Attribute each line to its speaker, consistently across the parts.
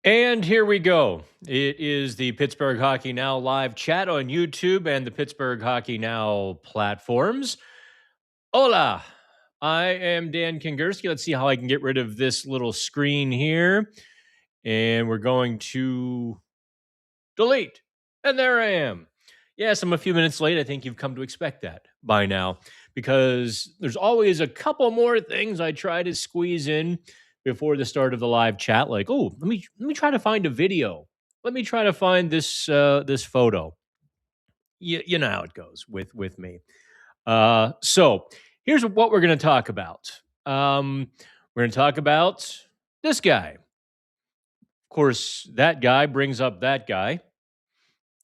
Speaker 1: And here we go. It is the Pittsburgh Hockey Now live chat on YouTube and the Pittsburgh Hockey Now platforms. Hola, I am Dan Kingerski. Let's see how I can get rid of this little screen here. And we're going to delete. And there I am. Yes, I'm a few minutes late. I think you've come to expect that by now because there's always a couple more things I try to squeeze in before the start of the live chat. Like, oh, let me try to find a video. Let me try to find this photo. You know how it goes with me. So here's what we're going to talk about. We're going to talk about this guy. Of course, that guy brings up that guy.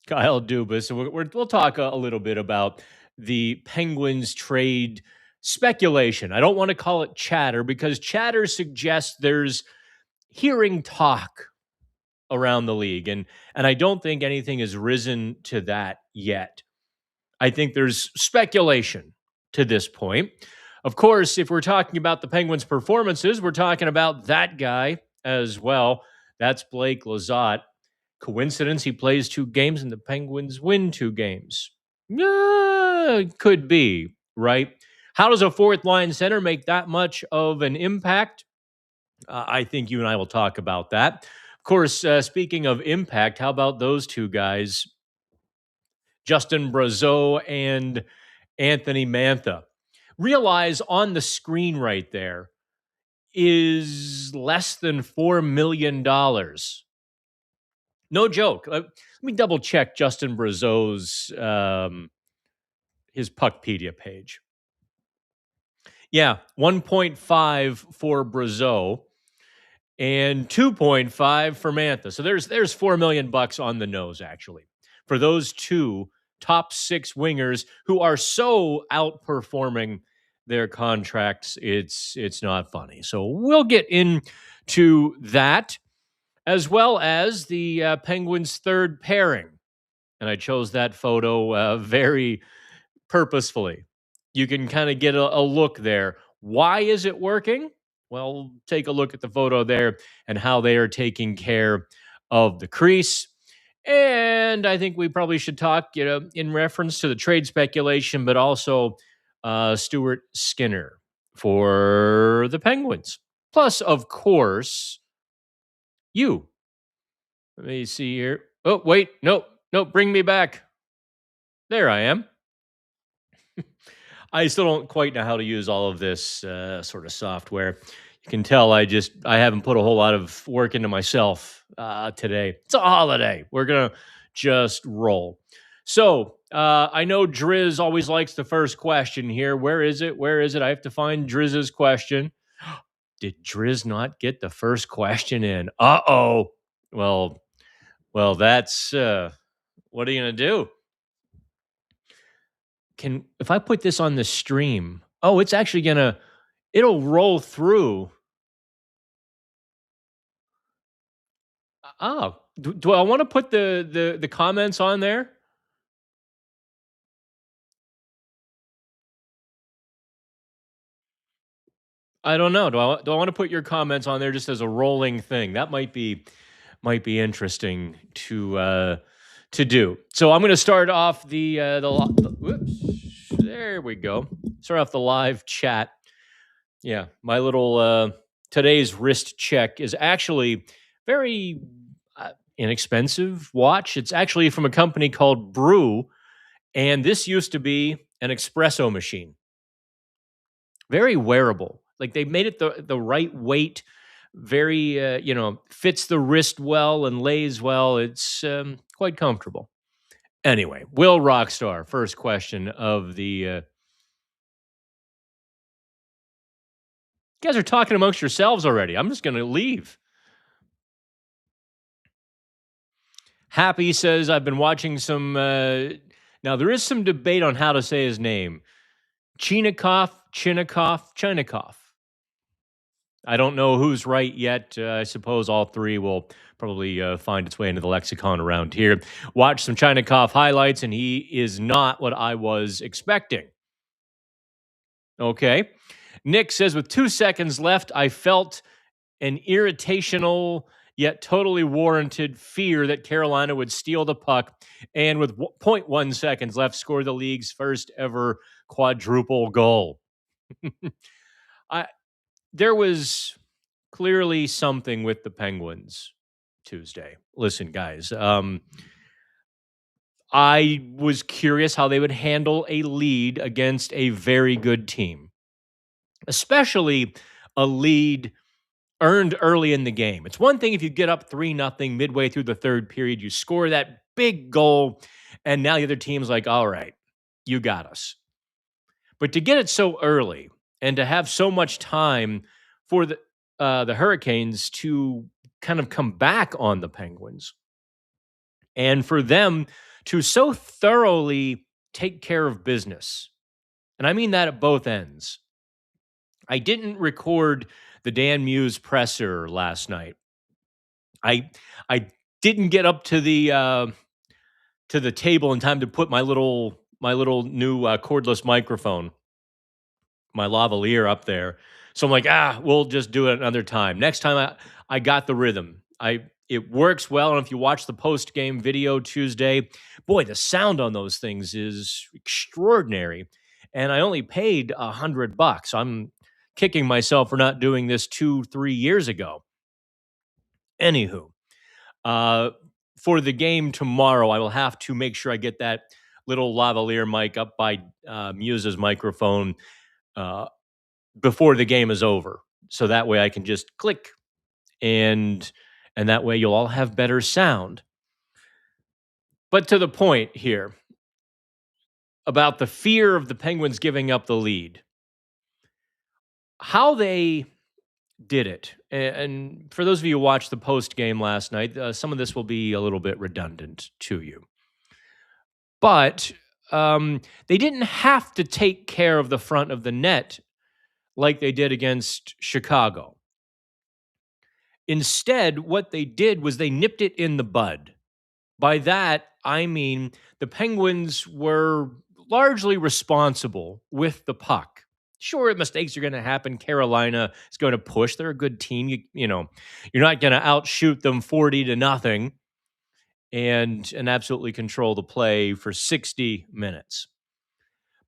Speaker 1: Kyle Dubas. So we'll talk a little bit about the Penguins trade speculation. I don't want to call it chatter because chatter suggests there's hearing talk around the league, and I don't think anything has risen to that yet. I think there's speculation to this point. Of course, if we're talking about the Penguins' performances, we're talking about that guy as well. That's Blake Lizotte. Coincidence he plays 2 games and the Penguins win 2 games? Could be, right? How does a fourth line center make that much of an impact? I think you and I will talk about that. Of course, speaking of impact, how about those 2 guys, Justin Brazeau and Anthony Mantha? Realize on the screen right there is less than $4 million. No joke. Let me double check Justin Brazeau's his Puckpedia page. Yeah, 1.5 for Brazeau and 2.5 for Mantha. So there's $4 million on the nose actually for those 2 top 6 wingers who are so outperforming their contracts. It's not funny. So we'll get into that, as well as the Penguins' third pairing. And I chose that photo very purposefully. You can kind of get a look there. Why is it working? Well, take a look at the photo there and how they are taking care of the crease. And I think we probably should talk, in reference to the trade speculation, but also Stuart Skinner for the Penguins. Plus, of course, you. Let me see here. Oh, wait. Nope. Bring me back. There I am. I still don't quite know how to use all of this sort of software. You can tell I haven't put a whole lot of work into myself today. It's a holiday. We're going to just roll. So I know Driz always likes the first question here. Where is it? I have to find Driz's question. Did Driz not get the first question in? Uh-oh. Well, that's what are you going to do? If I put this on the stream, it's actually it'll roll through. Oh, do I want to put the comments on there? I don't know. Do I want to put your comments on there just as a rolling thing? That might be interesting to do. So I'm going to start off whoops, there we go. Start off the live chat. Yeah, my little today's wrist check is actually very inexpensive watch. It's actually from a company called Brew, and this used to be an espresso machine. Very wearable. Like they made it the right weight, very fits the wrist well and lays well. It's quite comfortable. Anyway, Will Rockstar, first question of the you guys are talking amongst yourselves already. I'm just going to leave. Happy says, I've been watching some now there is some debate on how to say his name. Chinikov. I don't know who's right yet. I suppose all 3 will probably find its way into the lexicon around here. Watch some Chinikov highlights, and he is not what I was expecting. Okay. Nick says, with 2 seconds left, I felt an irritational yet totally warranted fear that Carolina would steal the puck and with zero point 0.1 seconds left score the league's first ever quadruple goal. I There was clearly something with the Penguins Tuesday. Listen, guys, I was curious how they would handle a lead against a very good team, especially a lead earned early in the game. It's one thing if you get up 3-0 midway through the third period, you score that big goal, and now the other team's like, all right, you got us. But to get it so early and to have so much time for the Hurricanes to kind of come back on the Penguins and for them to so thoroughly take care of business. And I mean that at both ends. I didn't record the Dan Muse presser last night. I didn't get up to the table in time to put my little new cordless microphone, my lavalier up there. So I'm like, we'll just do it another time. Next time I got the rhythm. It works well. And if you watch the post game video Tuesday, boy, the sound on those things is extraordinary. And I only paid $100. I'm kicking myself for not doing this 2-3 years ago. Anywho, uh, for the game tomorrow, I will have to make sure I get that little lavalier mic up by Muse's microphone uh, before the game is over, so that way I can just click and that way you'll all have better sound. But to the point here about the fear of the Penguins giving up the lead, how they did it. And for those of you who watched the post game last night, some of this will be a little bit redundant to you. But they didn't have to take care of the front of the net like they did against Chicago. Instead, what they did was they nipped it in the bud. By that, I mean the Penguins were largely responsible with the puck. Sure, mistakes are going to happen. Carolina is going to push. They're a good team. You know, you're not going to outshoot them 40-0 and absolutely control the play for 60 minutes.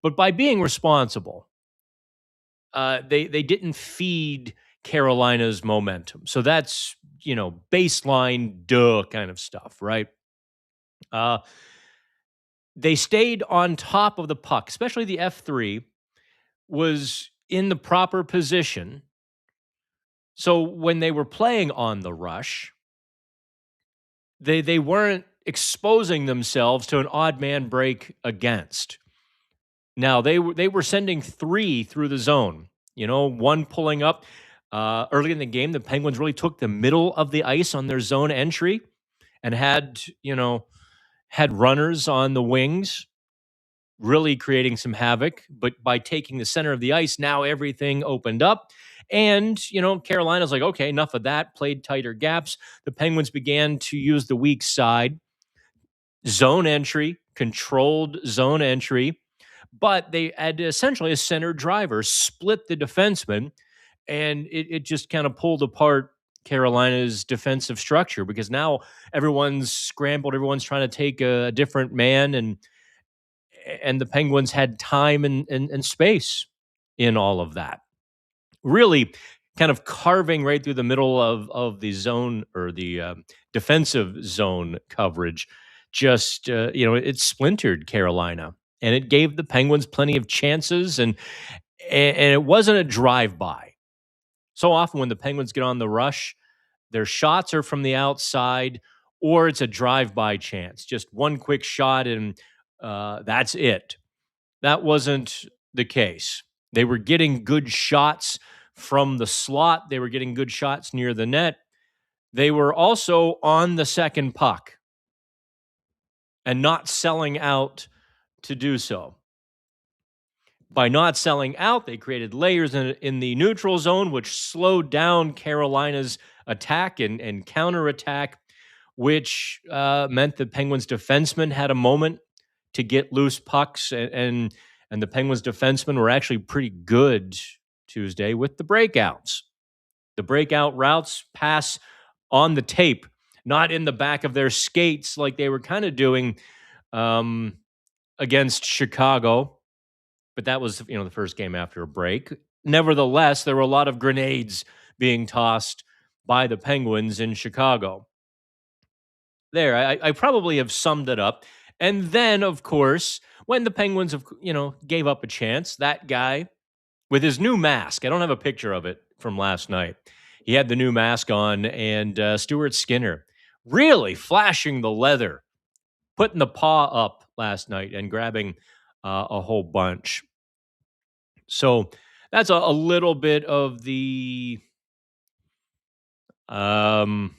Speaker 1: But by being responsible, they didn't feed Carolina's momentum. So that's, baseline duh kind of stuff, right? They stayed on top of the puck, especially the F3 was in the proper position. So when they were playing on the rush, they weren't exposing themselves to an odd man break against. Now they were sending 3 through the zone. One pulling up early in the game. The Penguins really took the middle of the ice on their zone entry and had runners on the wings, really creating some havoc. But by taking the center of the ice, now everything opened up. And, Carolina's like, okay, enough of that, played tighter gaps. The Penguins began to use the weak side, zone entry, controlled zone entry. But they had essentially a center driver, split the defenseman, and it just kind of pulled apart Carolina's defensive structure because now everyone's scrambled, everyone's trying to take a different man, and the Penguins had time and space in all of that. Really kind of carving right through the middle of the zone or the defensive zone coverage. Just, it splintered Carolina. And it gave the Penguins plenty of chances, and it wasn't a drive-by. So often when the Penguins get on the rush, their shots are from the outside, or it's a drive-by chance. Just one quick shot, and that's it. That wasn't the case. They were getting good shots from the slot. They were getting good shots near the net. They were also on the second puck and not selling out to do so. By not selling out, they created layers in the neutral zone, which slowed down Carolina's attack and counterattack, which meant the Penguins defensemen had a moment to get loose pucks, and the Penguins defensemen were actually pretty good Tuesday with the breakouts. The breakout routes pass on the tape, not in the back of their skates like they were kind of doing um, against Chicago. But that was, the first game after a break. Nevertheless, there were a lot of grenades being tossed by the Penguins in Chicago. There, I probably have summed it up. And then, of course, when the Penguins, gave up a chance, that guy with his new mask, I don't have a picture of it from last night. He had the new mask on, and Stuart Skinner really flashing the leather, putting the paw up last night and grabbing a whole bunch. So that's a little bit of the um,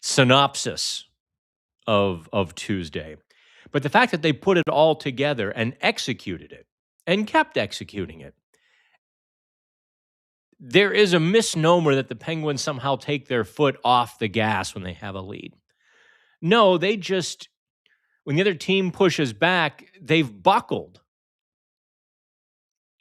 Speaker 1: synopsis of Tuesday. But the fact that they put it all together and executed it and kept executing it, there is a misnomer that the Penguins somehow take their foot off the gas when they have a lead. No, they just, when the other team pushes back, they've buckled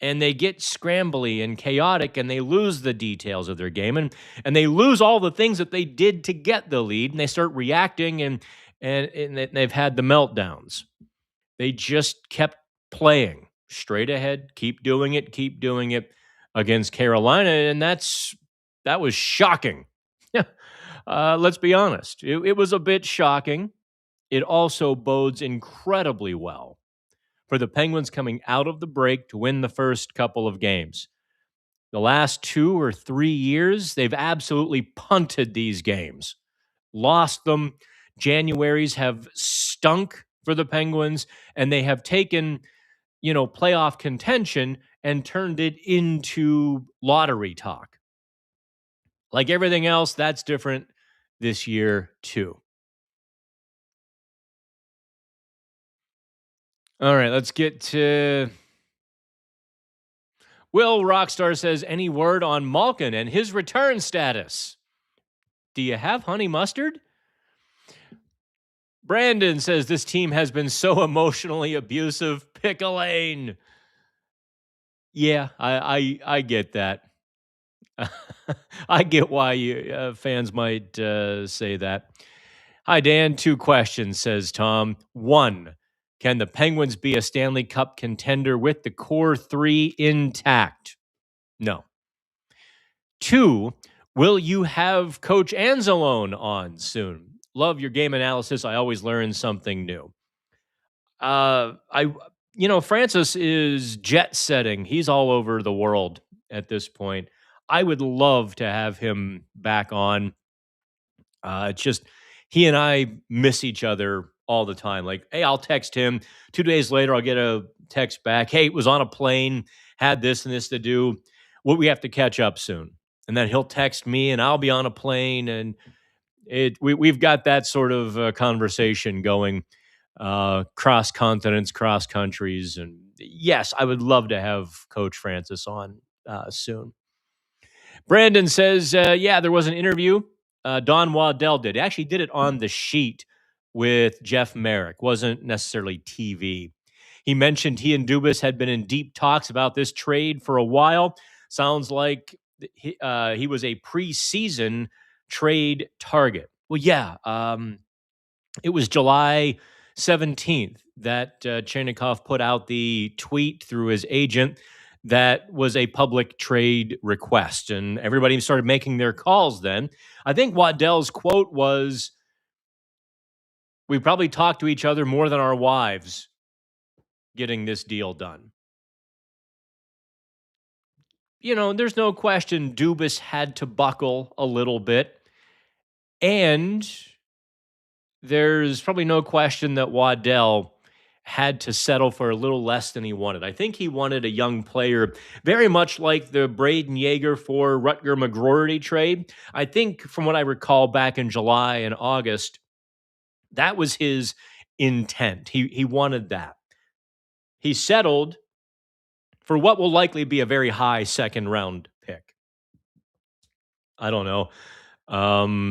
Speaker 1: and they get scrambly and chaotic and they lose the details of their game and they lose all the things that they did to get the lead and they start reacting and they've had the meltdowns. They just kept playing straight ahead, keep doing it against Carolina, and that was shocking. Let's be honest. It was a bit shocking. It also bodes incredibly well for the Penguins coming out of the break to win the first couple of games. The last 2 or 3 years, they've absolutely punted these games, lost them. Januaries have stunk for the Penguins, and they have taken, playoff contention and turned it into lottery talk. Like everything else, that's different this year, too. All right, let's get to Will Rockstar says, any word on Malkin and his return status? Do you have honey mustard? Brandon says, this team has been so emotionally abusive. Pick a lane. Yeah, I get that. I get why you fans might say that. Hi, Dan. 2 questions, says Tom. 1, can the Penguins be a Stanley Cup contender with the core 3 intact? No. 2, will you have Coach Anzalone on soon? Love your game analysis. I always learn something new. Francis is jet setting. He's all over the world at this point. I would love to have him back on. It's just he and I miss each other all the time. Like, hey, I'll text him. 2 days later, I'll get a text back. Hey, was on a plane, had this and this to do. We have to catch up soon. And then he'll text me, and I'll be on a plane, and we've got that sort of conversation going, cross continents, cross countries, and yes, I would love to have Coach Francis on soon. Brandon says, yeah, there was an interview. Don Waddell did. He actually did it on the sheet with Jeff Merrick. Wasn't necessarily TV. He mentioned he and Dubas had been in deep talks about this trade for a while. Sounds like he was a preseason trade target. Well, yeah. It was July 17th that Chernikoff put out the tweet through his agent that was a public trade request, and everybody started making their calls then. I think Waddell's quote was, we probably talked to each other more than our wives getting this deal done. There's no question Dubas had to buckle a little bit, and there's probably no question that Waddell had to settle for a little less than he wanted. I think he wanted a young player, very much like the Braden Yeager for Rutger McGroarty trade. I think from what I recall back in July and August, that was his intent. He wanted that. He settled for what will likely be a very high second round pick. I don't know.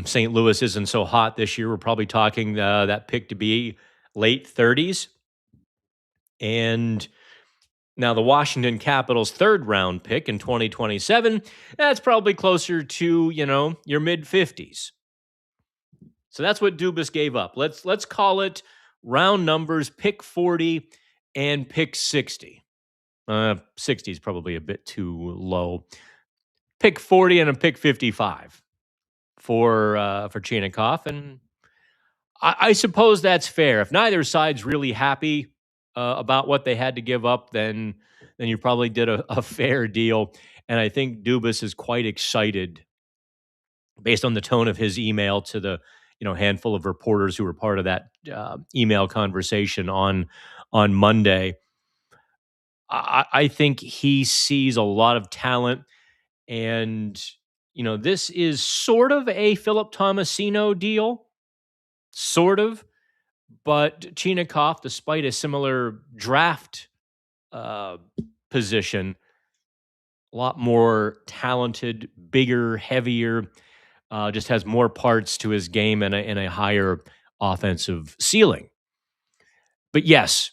Speaker 1: St. Louis isn't so hot this year. We're probably talking that pick to be late 30s. And now the Washington Capitals' 3rd round pick in 2027, that's probably closer to, your mid 50s. So that's what Dubas gave up. Let's call it round numbers, pick 40 and pick 60. 60 is probably a bit too low. Pick 40 and a pick 55 for Chinnikoff, and I suppose that's fair. If neither side's really happy about what they had to give up, then you probably did a fair deal. And I think Dubas is quite excited based on the tone of his email to the handful of reporters who were part of that email conversation on Monday. I think he sees a lot of talent, and this is sort of a Philip Tomasino deal, sort of. But Chinnikoff, despite a similar draft uh, position, a lot more talented, bigger, heavier, just has more parts to his game and a higher offensive ceiling. But yes,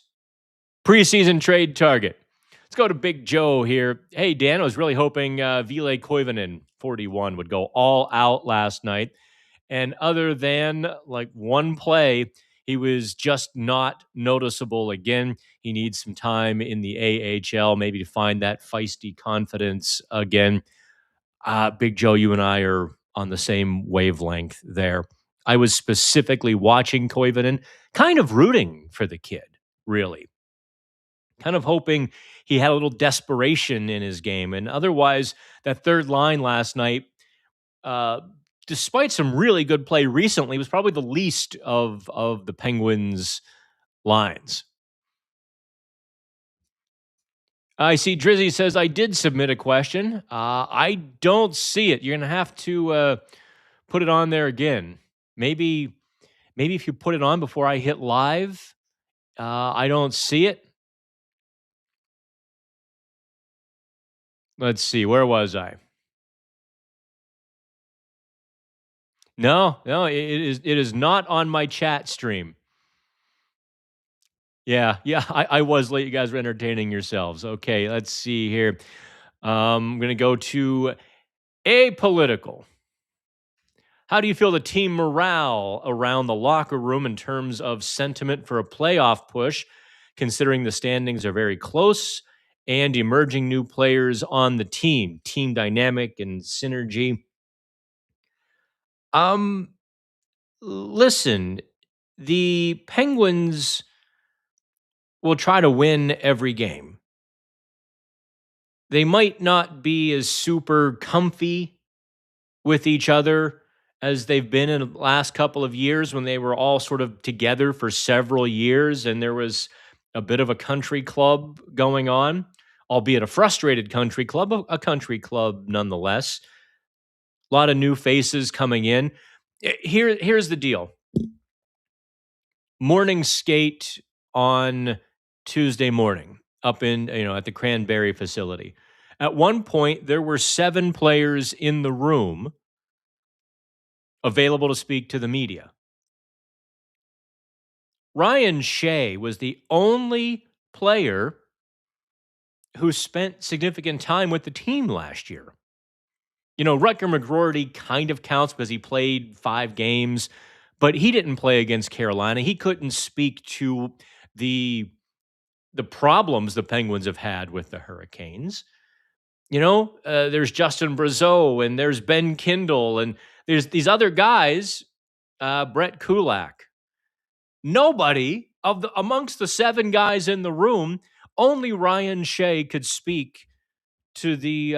Speaker 1: preseason trade target. Let's go to Big Joe here. Hey, Dan, I was really hoping Ville Koivunen, 41, would go all out last night. And other than like one play, he was just not noticeable again. He needs some time in the AHL, maybe to find that feisty confidence again. Big Joe, you and I are on the same wavelength there. I was specifically watching Koivunen, kind of rooting for the kid, really. Kind of hoping he had a little desperation in his game. And otherwise, that third line last night, uh, despite some really good play recently, was probably the least of the Penguins' lines. I see Drizzy says, I did submit a question. I don't see it. You're going to have to put it on there again. Maybe if you put it on before I hit live, I don't see it. Let's see. Where was I? No, it is not on my chat stream. Yeah, I was late. You guys were entertaining yourselves. Okay, let's see here. I'm going to go to apolitical. How do you feel the team morale around the locker room in terms of sentiment for a playoff push, considering the standings are very close and emerging new players on the team dynamic and synergy? Um, Listen, the Penguins will try to win every game. They might not be as super comfy with each other as they've been in the last couple of years when they were all sort of together for several years and there was a bit of a country club going on, albeit a frustrated country club, a country club nonetheless. A lot of new faces coming in. Here's the deal. Morning skate on Tuesday morning up in, at the Cranberry facility. At one point, there were 7 players in the room available to speak to the media. Ryan Shea was the only player who spent significant time with the team last year. Rutger McGroarty kind of counts because he played 5 games, but he didn't play against Carolina. He couldn't speak to the problems the Penguins have had with the Hurricanes. There's Justin Brazeau and there's Ben Kindle and there's these other guys, Brett Kulak. Nobody amongst the 7 guys in the room, only Ryan Shea could speak to the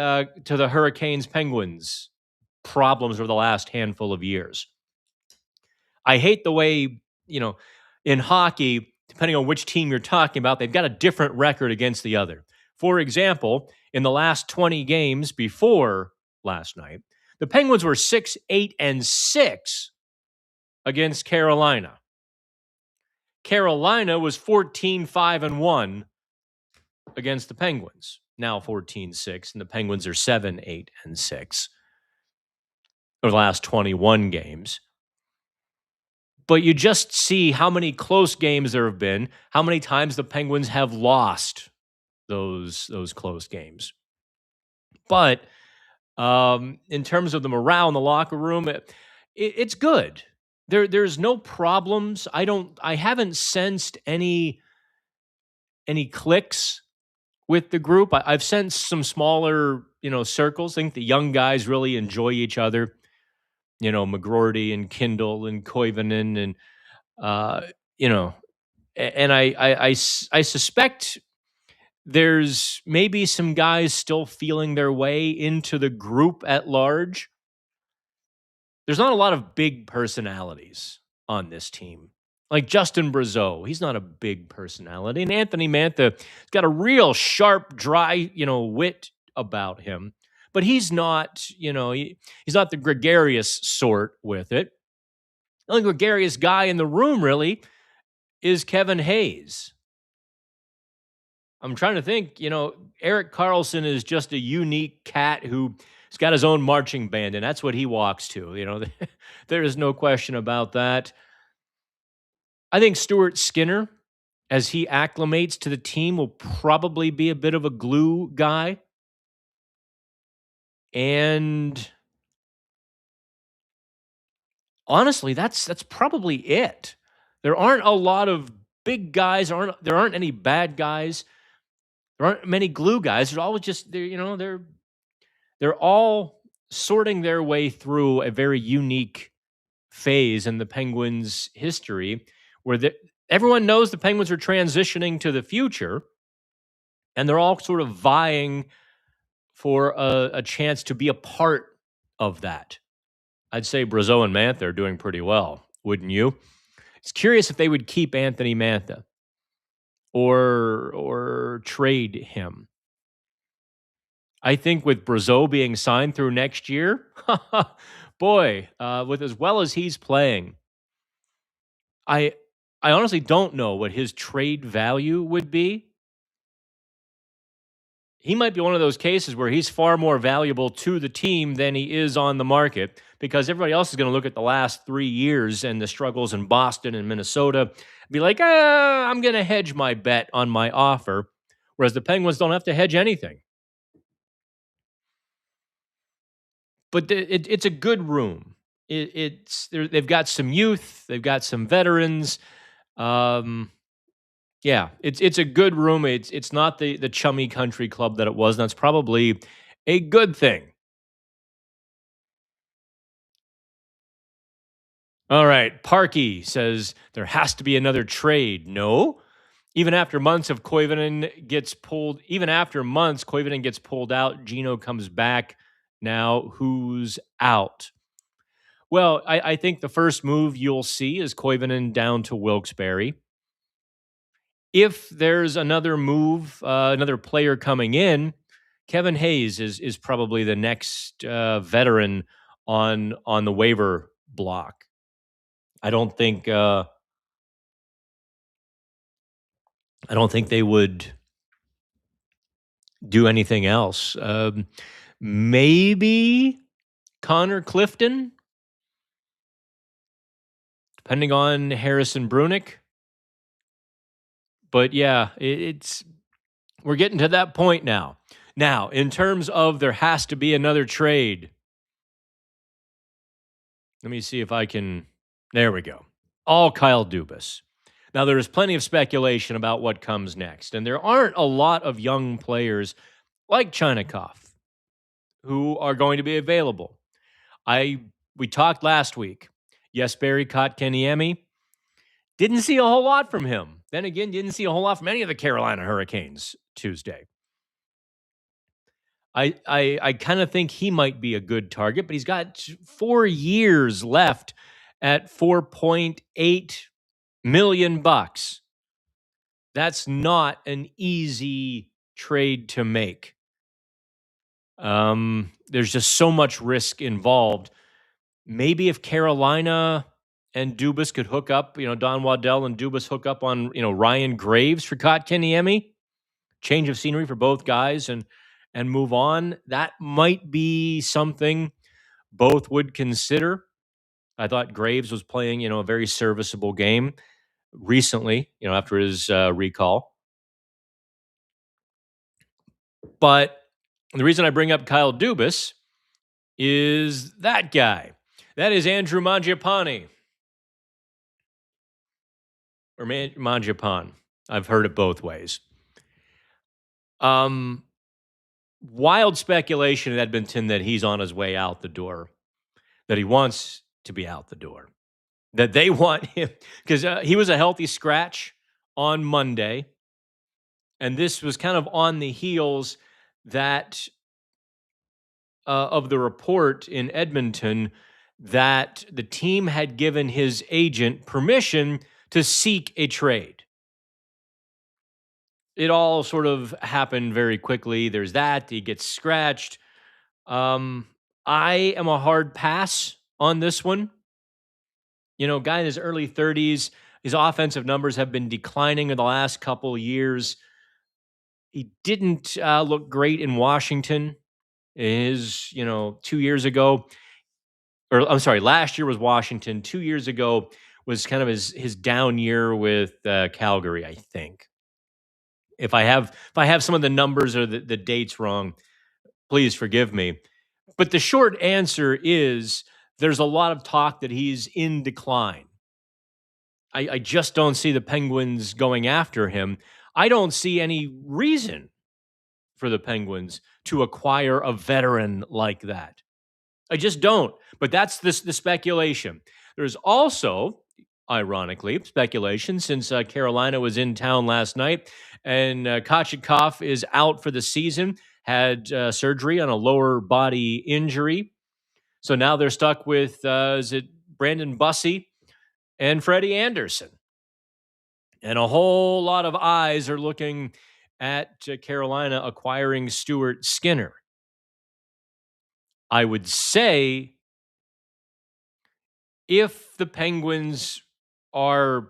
Speaker 1: Hurricanes Penguins problems over the last handful of years. I hate the way, in hockey, depending on which team you're talking about, they've got a different record against the other. For example, in the last 20 games before last night, the Penguins were 6-8-6 against Carolina. Carolina was 14-5-1 against the Penguins. Now 14-6, and the Penguins are 7-8-6 over the last 21 games. But you just see how many close games there have been, how many times the Penguins have lost those close games. But in terms of the morale in the locker room, it's good. there's no problems. I haven't sensed any clicks with the group. I've sensed some smaller, circles. I think the young guys really enjoy each other. McGroarty and Kindle and Koivunen and uh, you know, and I suspect there's maybe some guys still feeling their way into the group at large. There's not a lot of big personalities on this team. Like Justin Brazeau, he's not a big personality. And Anthony Mantha's got a real sharp, dry, wit about him. But he's not, he's not the gregarious sort with it. The only gregarious guy in the room really is Kevin Hayes. I'm trying to think, Eric Carlson is just a unique cat who's got his own marching band, and that's what he walks to. There is no question about that. I think Stuart Skinner, as he acclimates to the team, will probably be a bit of a glue guy. And honestly, that's probably it. There aren't a lot of big guys. There aren't any bad guys. There aren't many glue guys. They're always just they're all sorting their way through a very unique phase in the Penguins' history where everyone knows the Penguins are transitioning to the future, and they're all sort of vying for a chance to be a part of that. I'd say Brazeau and Mantha are doing pretty well, wouldn't you? It's curious if they would keep Anthony Mantha or trade him. I think with Brazeau being signed through next year, boy, with as well as he's playing, I I honestly don't know what his trade value would be. He might be one of those cases where he's far more valuable to the team than he is on the market because everybody else is going to look at the last 3 years and the struggles in Boston and Minnesota, be like, I'm going to hedge my bet on my offer, whereas the Penguins don't have to hedge anything. But it's a good room. They've got some youth, they've got some veterans. Um, yeah, it's a good room. It's not the chummy country club that it was. And that's probably a good thing. All right, Parky says there has to be another trade. No, even after months of Koivunen gets pulled, even after months Koivunen gets pulled out, Gino comes back. Now who's out? Well, I think the first move you'll see is Koivunen down to Wilkes-Barre. If there's another move, another player coming in, Kevin Hayes is probably the next veteran on the waiver block. I don't think they would do anything else. Maybe Connor Clifton, depending on Harrison Brunick. But yeah, we're getting to that point now. Now, in terms of there has to be another trade. Let me see if I can. There we go. All Kyle Dubas. Now, there's plenty of speculation about what comes next, and there aren't a lot of young players like Chinikov who are going to be available. We talked last week. Yes, Barry Kotkaniemi. Didn't see a whole lot from him. Then again, didn't see a whole lot from any of the Carolina Hurricanes Tuesday. I kind of think he might be a good target, but he's got 4 years left at $4.8 million. That's not an easy trade to make. There's just so much risk involved. Maybe if Carolina and Dubas could hook up, Don Waddell and Dubas hook up on, Ryan Graves for Kotkaniemi, change of scenery for both guys and move on. That might be something both would consider. I thought Graves was playing, a very serviceable game recently, after his recall. But the reason I bring up Kyle Dubas is that guy. That is Andrew Mangiapane. or Manjapan. I've heard it both ways. Um, Wild speculation in Edmonton that he's on his way out the door, that he wants to be out the door, that they want him because he was a healthy scratch on Monday, and this was kind of on the heels that of the report in Edmonton that the team had given his agent permission to seek a trade. It all sort of happened very quickly. There's that. He gets scratched. Um, I am a hard pass on this one. You know, guy in his early 30s, his offensive numbers have been declining in the last couple years. He didn't look great in Washington. His, 2 years ago, or I'm sorry, last year was Washington. 2 years ago was kind of his down year with Calgary, I think. If I have some of the numbers or the dates wrong, please forgive me. But the short answer is there's a lot of talk that he's in decline. I just don't see the Penguins going after him. I don't see any reason for the Penguins to acquire a veteran like that. I just don't. But that's the speculation. There's also, ironically, speculation since Carolina was in town last night and Kochetkov is out for the season, had surgery on a lower body injury. So now they're stuck with, is it Brandon Bussey and Freddie Anderson? And a whole lot of eyes are looking at Carolina acquiring Stuart Skinner. I would say if the Penguins are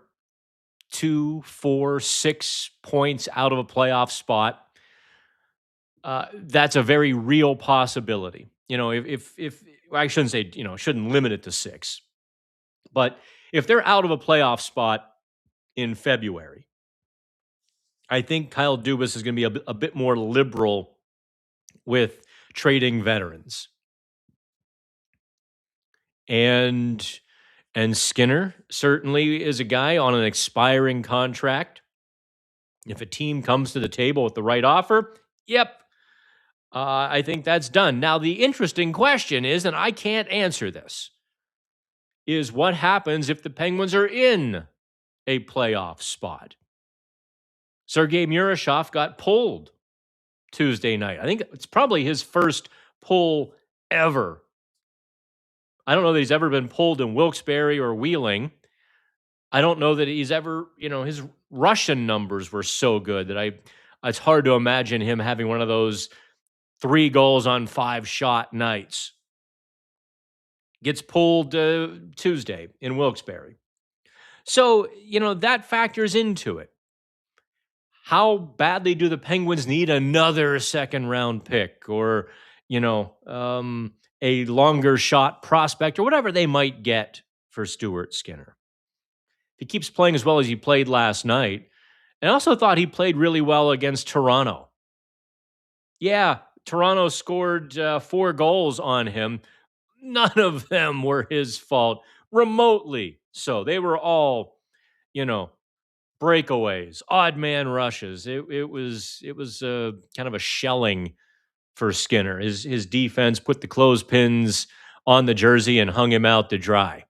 Speaker 1: 2, 4, 6 points out of a playoff spot, that's a very real possibility. You know, if well, I shouldn't say, shouldn't limit it to 6, but if they're out of a playoff spot in February, I think Kyle Dubas is going to be a bit more liberal with trading veterans. And Skinner certainly is a guy on an expiring contract. If a team comes to the table with the right offer, yep, I think that's done. Now, the interesting question is, and I can't answer this, is what happens if the Penguins are in a playoff spot? Sergei Murashov got pulled Tuesday night. I think it's probably his first pull ever. I don't know that he's ever been pulled in Wilkes-Barre or Wheeling. I don't know that he's ever, his Russian numbers were so good that it's hard to imagine him having one of those 3 goals on 5 shot nights. Gets pulled Tuesday in Wilkes-Barre. So, that factors into it. How badly do the Penguins need another second round pick or, a longer shot prospect or whatever they might get for Stuart Skinner? If he keeps playing as well as he played last night, and I also thought he played really well against Toronto. Yeah, Toronto scored 4 goals on him. None of them were his fault remotely. So they were all, breakaways, odd man rushes. It was kind of a shelling for Skinner. His defense put the clothespins on the jersey and hung him out to dry.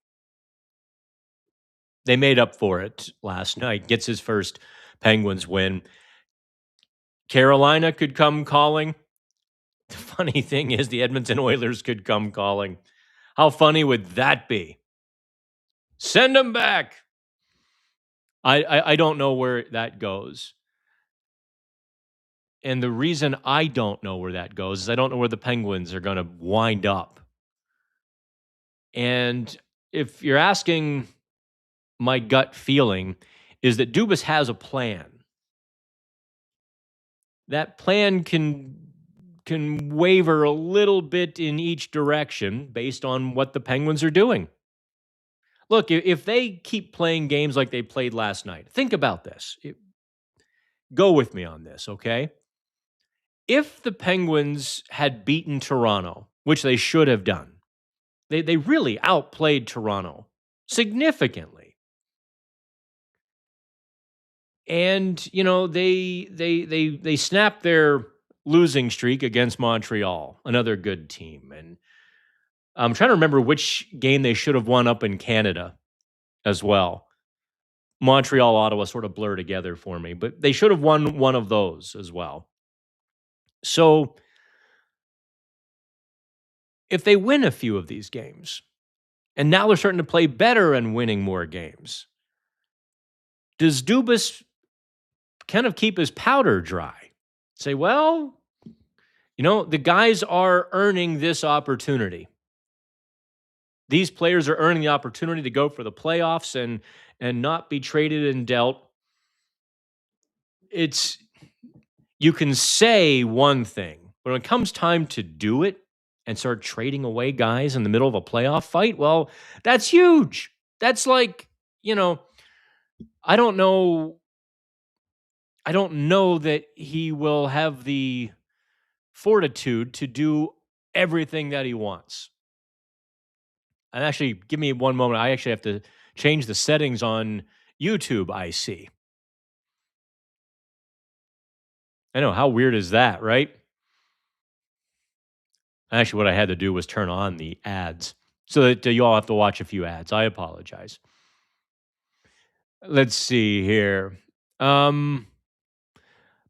Speaker 1: They made up for it last night. Gets his first Penguins win. Carolina could come calling. The funny thing is the Edmonton Oilers could come calling. How funny would that be? Send them back. I don't know where that goes. And the reason I don't know where that goes is I don't know where the Penguins are going to wind up. And if you're asking, my gut feeling is that Dubas has a plan. That plan can waver a little bit in each direction based on what the Penguins are doing. Look, if they keep playing games like they played last night, think about this. Go with me on this, okay? If the Penguins had beaten Toronto, which they should have done, they really outplayed Toronto significantly. And they snapped their losing streak against Montreal, another good team. And I'm trying to remember which game they should have won up in Canada as well. Montreal, Ottawa sort of blur together for me, but they should have won one of those as well. So if they win a few of these games, and now they're starting to play better and winning more games, does Dubas kind of keep his powder dry? Say, well, the guys are earning this opportunity. These players are earning the opportunity to go for the playoffs and not be traded and dealt. It's You can say one thing, but when it comes time to do it and start trading away guys in the middle of a playoff fight, well, that's huge. That's like, I don't know. I don't know that he will have the fortitude to do everything that he wants. And actually, give me one moment. I actually have to change the settings on YouTube, I see. I know, how weird is that, right? Actually, what I had to do was turn on the ads so that you all have to watch a few ads. I apologize. Let's see here. Um,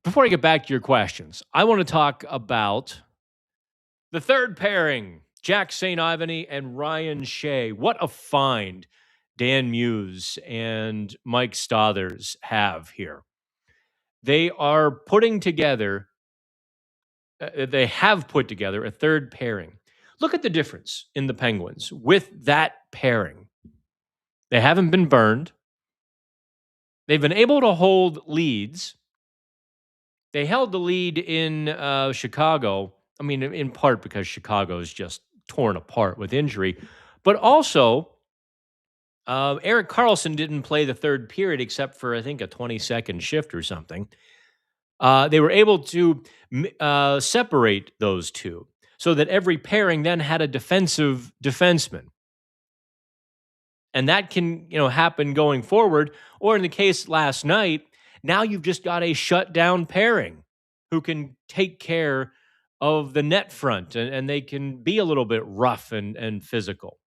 Speaker 1: Before I get back to your questions, I want to talk about the third pairing, Jack St. Ivany and Ryan Shea. What a find Dan Muse and Mike Stothers have here. They are putting together, they have put together a third pairing. Look at the difference in the Penguins with that pairing. They haven't been burned. They've been able to hold leads. They held the lead in Chicago. I mean, in part because Chicago is just torn apart with injury, but also Eric Carlson didn't play the third period except for, I think, a 20-second shift or something. They were able to separate those two so that every pairing then had a defensive defenseman. And that can, happen going forward. Or in the case last night, now you've just got a shutdown pairing who can take care of the net front and they can be a little bit rough and physical.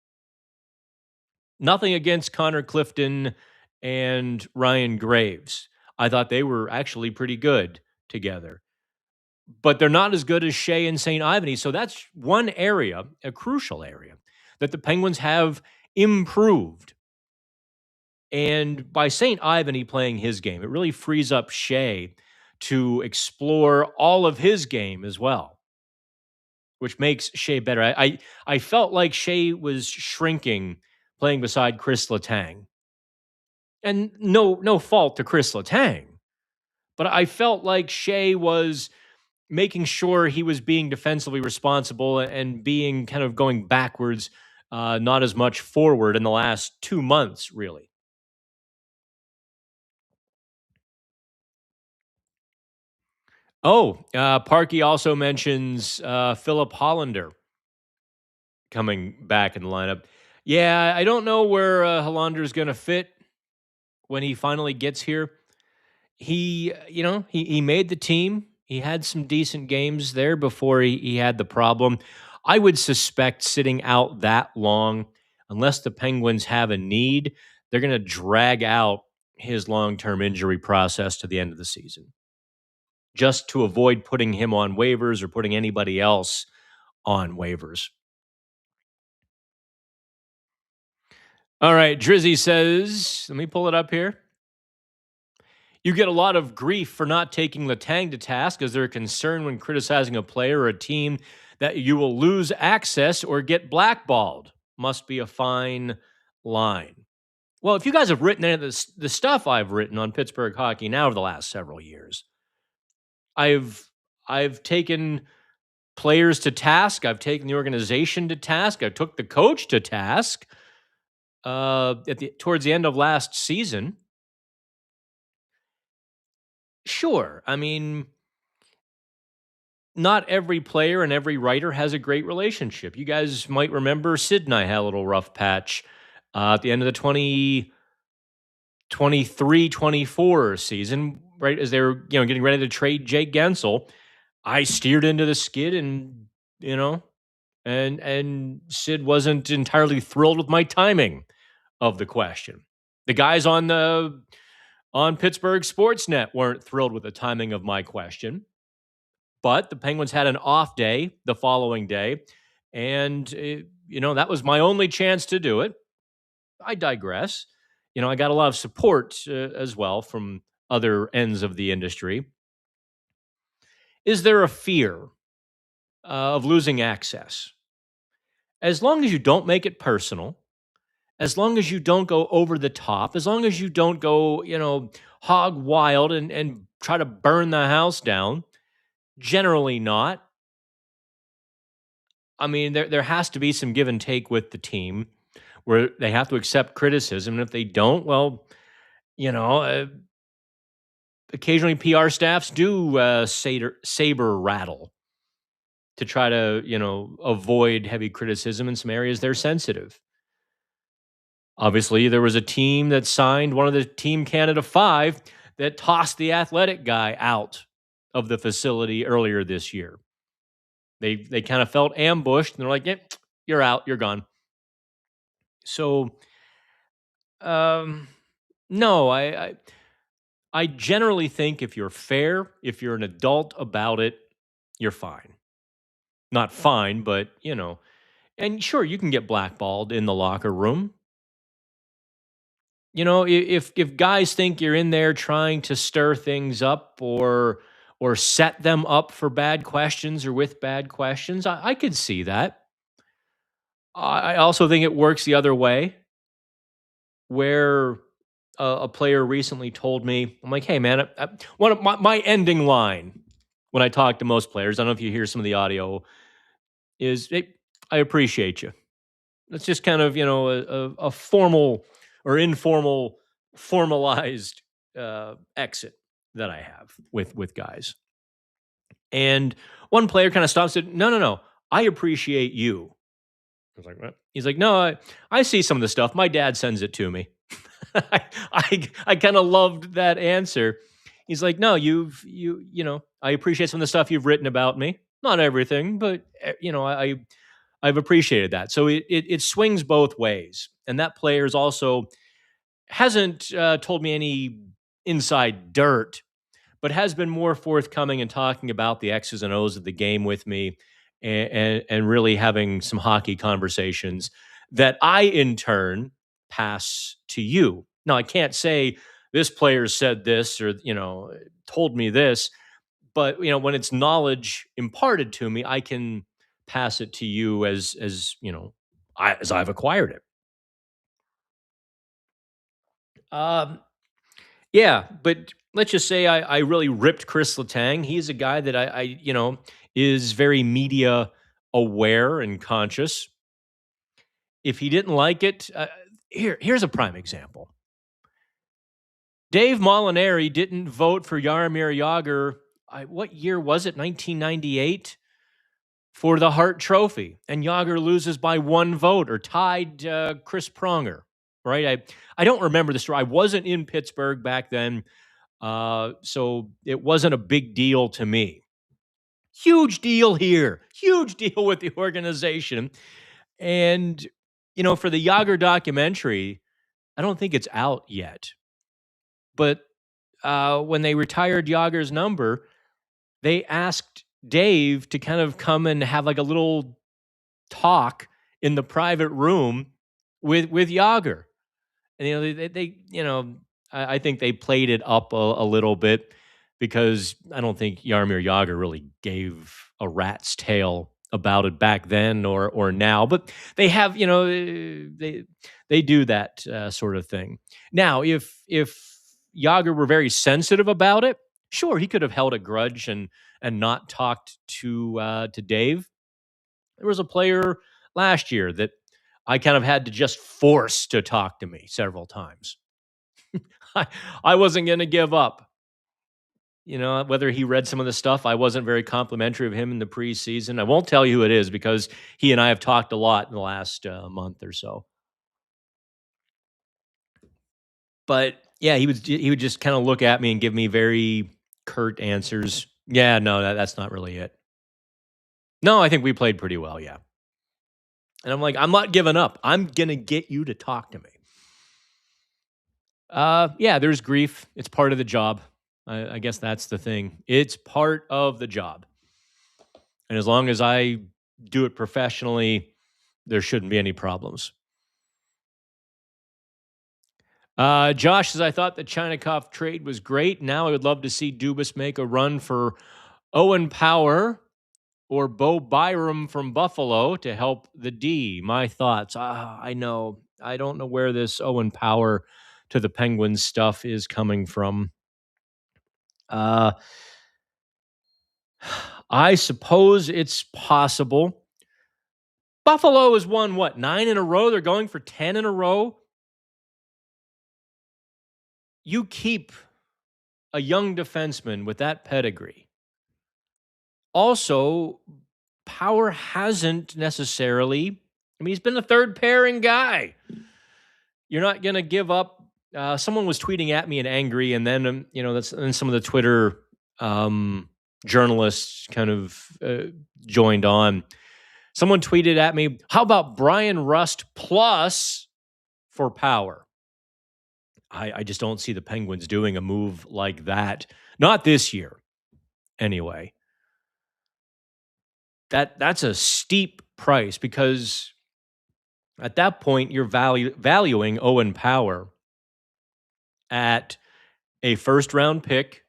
Speaker 1: Nothing against Connor Clifton and Ryan Graves. I thought they were actually pretty good together. But they're not as good as Shea and St. Ivany. So that's one area, a crucial area, that the Penguins have improved. And by St. Ivany playing his game, it really frees up Shea to explore all of his game as well, which makes Shea better. I felt like Shea was shrinking playing beside Chris Letang. And no fault to Chris Letang, but I felt like Shea was making sure he was being defensively responsible and being kind of going backwards, not as much forward in the last 2 months, really. Oh, Parkey also mentions Philip Hollander coming back in the lineup. Yeah, I don't know where Hollander is going to fit when he finally gets here. He made the team. He had some decent games there before he had the problem. I would suspect sitting out that long, unless the Penguins have a need, they're going to drag out his long-term injury process to the end of the season, just to avoid putting him on waivers or putting anybody else on waivers. All right, Drizzy says, let me pull it up here. You get a lot of grief for not taking Letang to task. Is there a concern when criticizing a player or a team that you will lose access or get blackballed? Must be a fine line. Well, if you guys have written any of the stuff I've written on Pittsburgh hockey now over the last several years, I've taken players to task. I've taken the organization to task. I took the coach to task towards the end of last season. Sure. I mean, not every player and every writer has a great relationship. You guys might remember Sid and I had a little rough patch at the end of the 23-24 season, right as they were, getting ready to trade Jake Gensel, I steered into the skid and, you know, and Sid wasn't entirely thrilled with my timing of the question. The guys on Pittsburgh Sportsnet weren't thrilled with the timing of my question, but the Penguins had an off day the following day, and that was my only chance to do it. I digress. I got a lot of support as well from other ends of the industry. Is there a fear of losing access? As long as you don't make it personal, as long as you don't go over the top, as long as you don't go, hog wild and try to burn the house down, generally not. I mean, there has to be some give and take with the team where they have to accept criticism. And if they don't, well, you know, uh, occasionally PR staffs do saber rattle to try to, avoid heavy criticism in some areas they're sensitive. Obviously, there was a team that signed one of the Team Canada 5 that tossed the athletic guy out of the facility earlier this year. They kind of felt ambushed, and they're like, "Yep, you're out, you're gone." So, um, no, I generally think if you're fair, if you're an adult about it, you're fine. Not fine, but and sure, you can get blackballed in the locker room. If guys think you're in there trying to stir things up or set them up for bad questions or with bad questions, I could see that. I also think it works the other way, where a player recently told me, I'm like, hey man, one of my ending line when I talk to most players, I don't know if you hear some of the audio, is, hey, I appreciate you. It's just kind of, a formal or informal, formalized exit that I have with guys. And one player kind of stops and said, no, no, no, I appreciate you. I was like, what? He's like, no, I see some of the stuff. My dad sends it to me. I kind of loved that answer. He's like, no, I appreciate some of the stuff you've written about me. Not everything, but I've appreciated that. So it swings both ways. And that player's also hasn't told me any inside dirt, but has been more forthcoming in talking about the X's and O's of the game with me, and really having some hockey conversations that I in turn pass to you. Now I can't say this player said this or told me this, but when it's knowledge imparted to me, I can pass it to you as I've acquired it. Um, yeah, but let's just say I really ripped Chris Letang. He's a guy that I is very media aware and conscious. If he didn't like it, here's a prime example. Dave Molinari didn't vote for Jaromir Jagr. What year was it? 1998 for the Hart Trophy, and Jagr loses by one vote or tied Chris Pronger. Right? I don't remember the story. I wasn't in Pittsburgh back then, so it wasn't a big deal to me. Huge deal here. Huge deal with the organization. And for the Jagr documentary, I don't think it's out yet. But when they retired Jagr's number, they asked Dave to kind of come and have like a little talk in the private room with Jagr. And I think they played it up a little bit because I don't think Jaromir Jagr really gave a rat's tail about it back then or now. But they have, they do that sort of thing. Now, if Jagr were very sensitive about it, sure, he could have held a grudge and not talked to Dave. There was a player last year that I kind of had to just force to talk to me several times. I wasn't going to give up. Whether he read some of the stuff, I wasn't very complimentary of him in the preseason. I won't tell you who it is because he and I have talked a lot in the last month or so. But Yeah, he would just kinda look at me and give me very curt answers. Yeah, no, that's not really it. No, I think we played pretty well, yeah. And I'm like, "I'm not giving up. I'm gonna get you to talk to me." Yeah, there's grief. It's part of the job. I guess that's the thing. It's part of the job. And as long as I do it professionally, there shouldn't be any problems. Josh says, I thought the Chinikov trade was great. Now I would love to see Dubas make a run for Owen Power or Bo Byram from Buffalo to help the D. My thoughts. I know. I don't know where this Owen Power to the Penguins stuff is coming from. Uh, I suppose it's possible. Buffalo has won what, 9 in a row? They're going for 10 in a row. You keep a young defenseman with that pedigree. Also, Power hasn't necessarily, I mean, he's been a third pairing guy. You're not going to give up. Someone was tweeting at me and angry, and then, and some of the Twitter journalists kind of joined on. Someone tweeted at me, how about Brian Rust plus for Power? I just don't see the Penguins doing a move like that. Not this year, anyway. That's a steep price because at that point you're valuing Owen Power at a first round pick,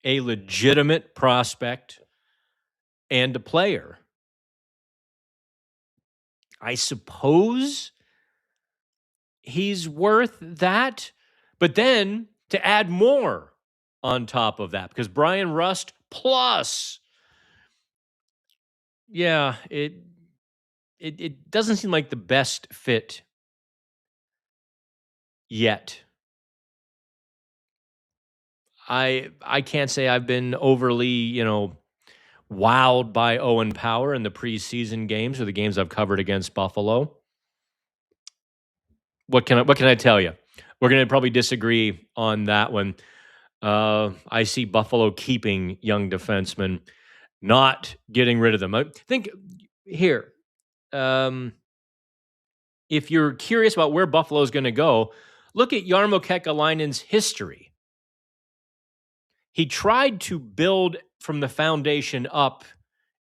Speaker 1: a legitimate prospect, and a player. I suppose he's worth that, but then to add more on top of that, because Brian Rust plus, yeah, it doesn't seem like the best fit yet. I can't say I've been overly, wowed by Owen Power in the preseason games or the games I've covered against Buffalo. What can I tell you? We're going to probably disagree on that one. I see Buffalo keeping young defensemen, not getting rid of them. I think here, if you're curious about where Buffalo is going to go, look at Jarmo Kekalainen's history. He tried to build from the foundation up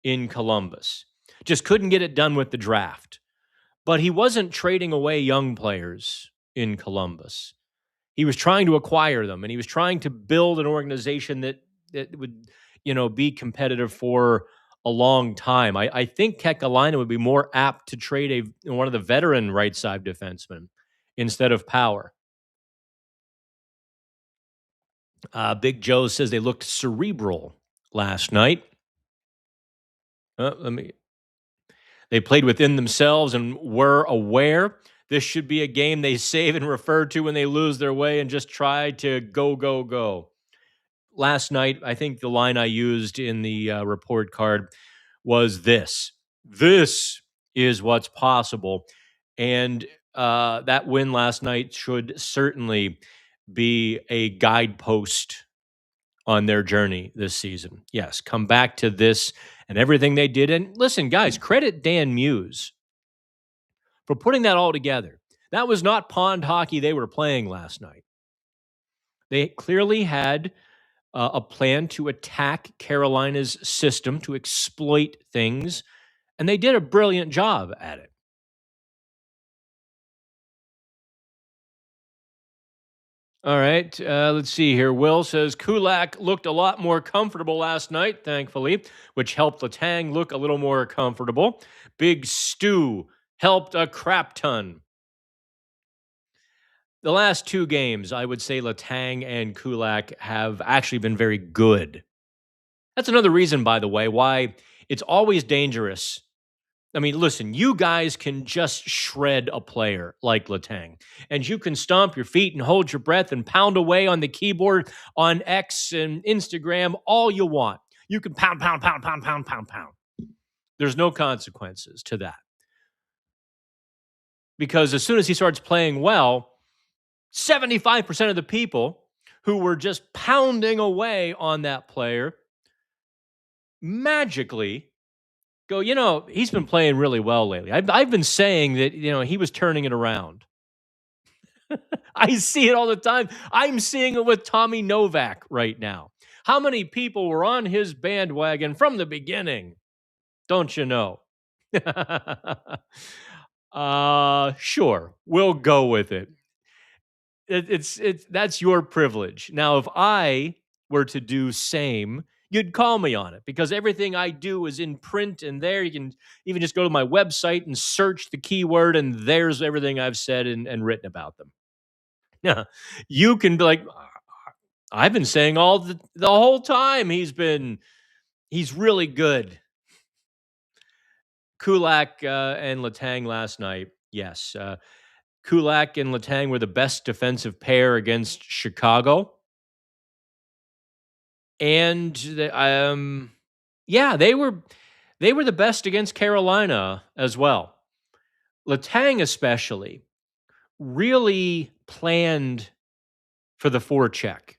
Speaker 1: in Columbus, just couldn't get it done with the draft. But he wasn't trading away young players in Columbus. He was trying to acquire them, and he was trying to build an organization that would, be competitive for a long time. I think Kekalainen would be more apt to trade one of the veteran right side defensemen instead of Power. Big Joe says they looked cerebral last night. They played within themselves and were aware. This should be a game they save and refer to when they lose their way and just try to go, go, go. Last night, I think the line I used in the report card was this. This is what's possible. And that win last night should certainly be a guidepost on their journey this season. Yes, come back to this and everything they did. And listen, guys, credit Dan Muse for putting that all together. That was not pond hockey they were playing last night. They clearly had a plan to attack Carolina's system, to exploit things, and they did a brilliant job at it. All right, let's see here. Will says Kulak looked a lot more comfortable last night, thankfully, which helped Letang look a little more comfortable. Big Stu helped a crap ton. The last two games, I would say Letang and Kulak have actually been very good. That's another reason, by the way, why it's always dangerous. I mean, listen, you guys can just shred a player like Letang, and you can stomp your feet and hold your breath and pound away on the keyboard on X and Instagram all you want. You can pound, pound, pound, pound, pound, pound, pound. There's no consequences to that. Because as soon as he starts playing well, 75% of the people who were just pounding away on that player magically go, he's been playing really well lately. I've been saying that, he was turning it around. I see it all the time. I'm seeing it with Tommy Novak right now. How many people were on his bandwagon from the beginning? Don't you know? Sure, we'll go with it. It's that's your privilege. Now, if I were to do same, you'd call me on it because everything I do is in print and there. You can even just go to my website and search the keyword, and there's everything I've said and written about them. Yeah, you can be like, I've been saying all the whole time he's really good. Kulak and Letang last night. Yes, Kulak and Letang were the best defensive pair against Chicago. And yeah, they were the best against Carolina as well. Letang especially really planned for the forecheck.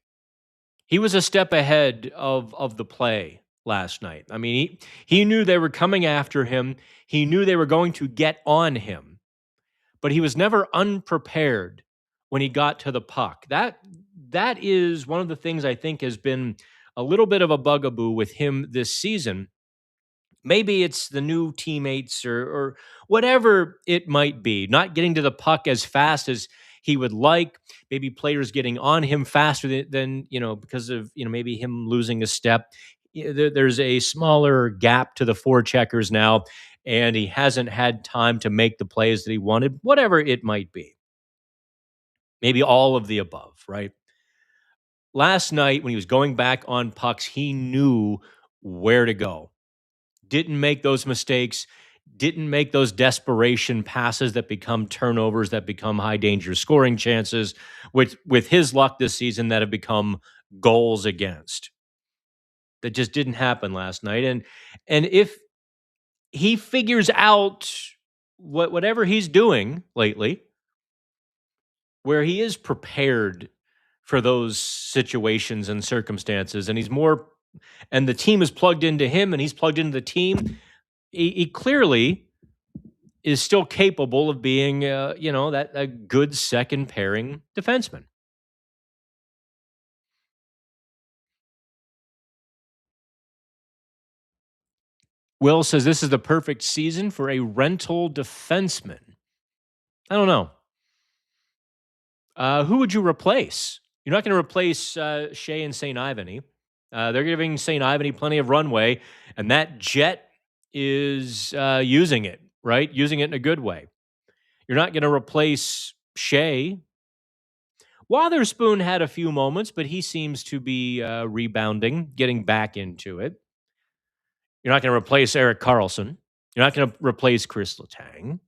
Speaker 1: He was a step ahead of the play last night. I mean, he knew they were coming after him. He knew they were going to get on him, but he was never unprepared when he got to the puck. That is one of the things I think has been a little bit of a bugaboo with him this season. Maybe it's the new teammates or whatever it might be, not getting to the puck as fast as he would like. Maybe players getting on him faster than because of maybe him losing a step. There's a smaller gap to the forecheckers now, and he hasn't had time to make the plays that he wanted. Whatever it might be, maybe all of the above. Right. Last night when he was going back on pucks, he knew where to go. Didn't make those mistakes, didn't make those desperation passes that become turnovers, that become high danger scoring chances, which with his luck this season that have become goals against. That just didn't happen last night. And if he figures out whatever he's doing lately, where he is prepared for those situations and circumstances, and he's more and the team is plugged into him and he's plugged into the team, he clearly is still capable of being, that a good second pairing defenseman. Will says this is the perfect season for a rental defenseman. I don't know. Who would you replace? You're not going to replace Shea and St. Ivany. They're giving St. Ivany plenty of runway, and that jet is using it, right? Using it in a good way. You're not going to replace Shea. Wotherspoon had a few moments, but he seems to be rebounding, getting back into it. You're not going to replace Eric Carlson. You're not going to replace Chris Letang.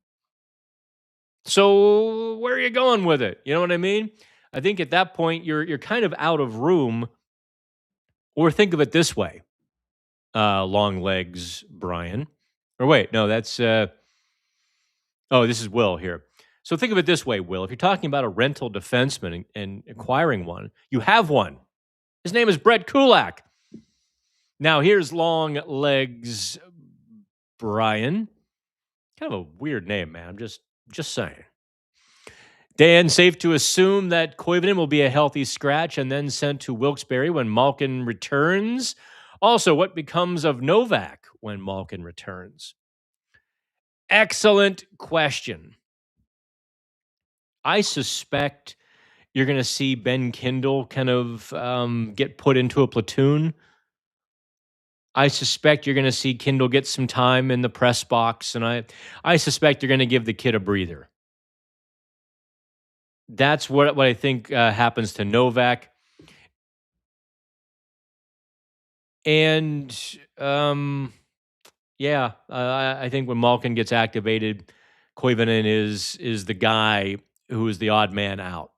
Speaker 1: So where are you going with it? You know what I mean? I think at that point you're kind of out of room. Or think of it this way, long legs, Brian. Or wait, no, that's this is Will here. So think of it this way, Will. If you're talking about a rental defenseman and acquiring one, you have one. His name is Brett Kulak. Now here's long legs, Brian. Kind of a weird name, man. I'm just saying. Dan, safe to assume that Koivunen will be a healthy scratch and then sent to Wilkes-Barre when Malkin returns. Also, what becomes of Novak when Malkin returns? Excellent question. I suspect you're going to see Ben Kindle kind of get put into a platoon. I suspect you're going to see Kindle get some time in the press box, and I suspect you're going to give the kid a breather. That's what I think happens to Novak. And I think when Malkin gets activated, Koivunen is the guy who is the odd man out,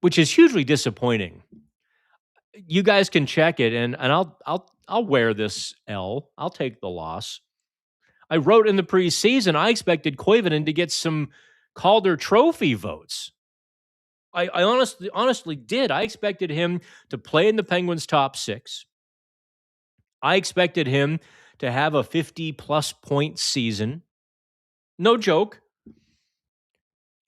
Speaker 1: which is hugely disappointing. You guys can check it, and I'll wear this L. I'll take the loss. I wrote in the preseason I expected Koivunen to get some Calder Trophy votes. I honestly did. I expected him to play in the Penguins' top six. I expected him to have a 50-plus point season. No joke.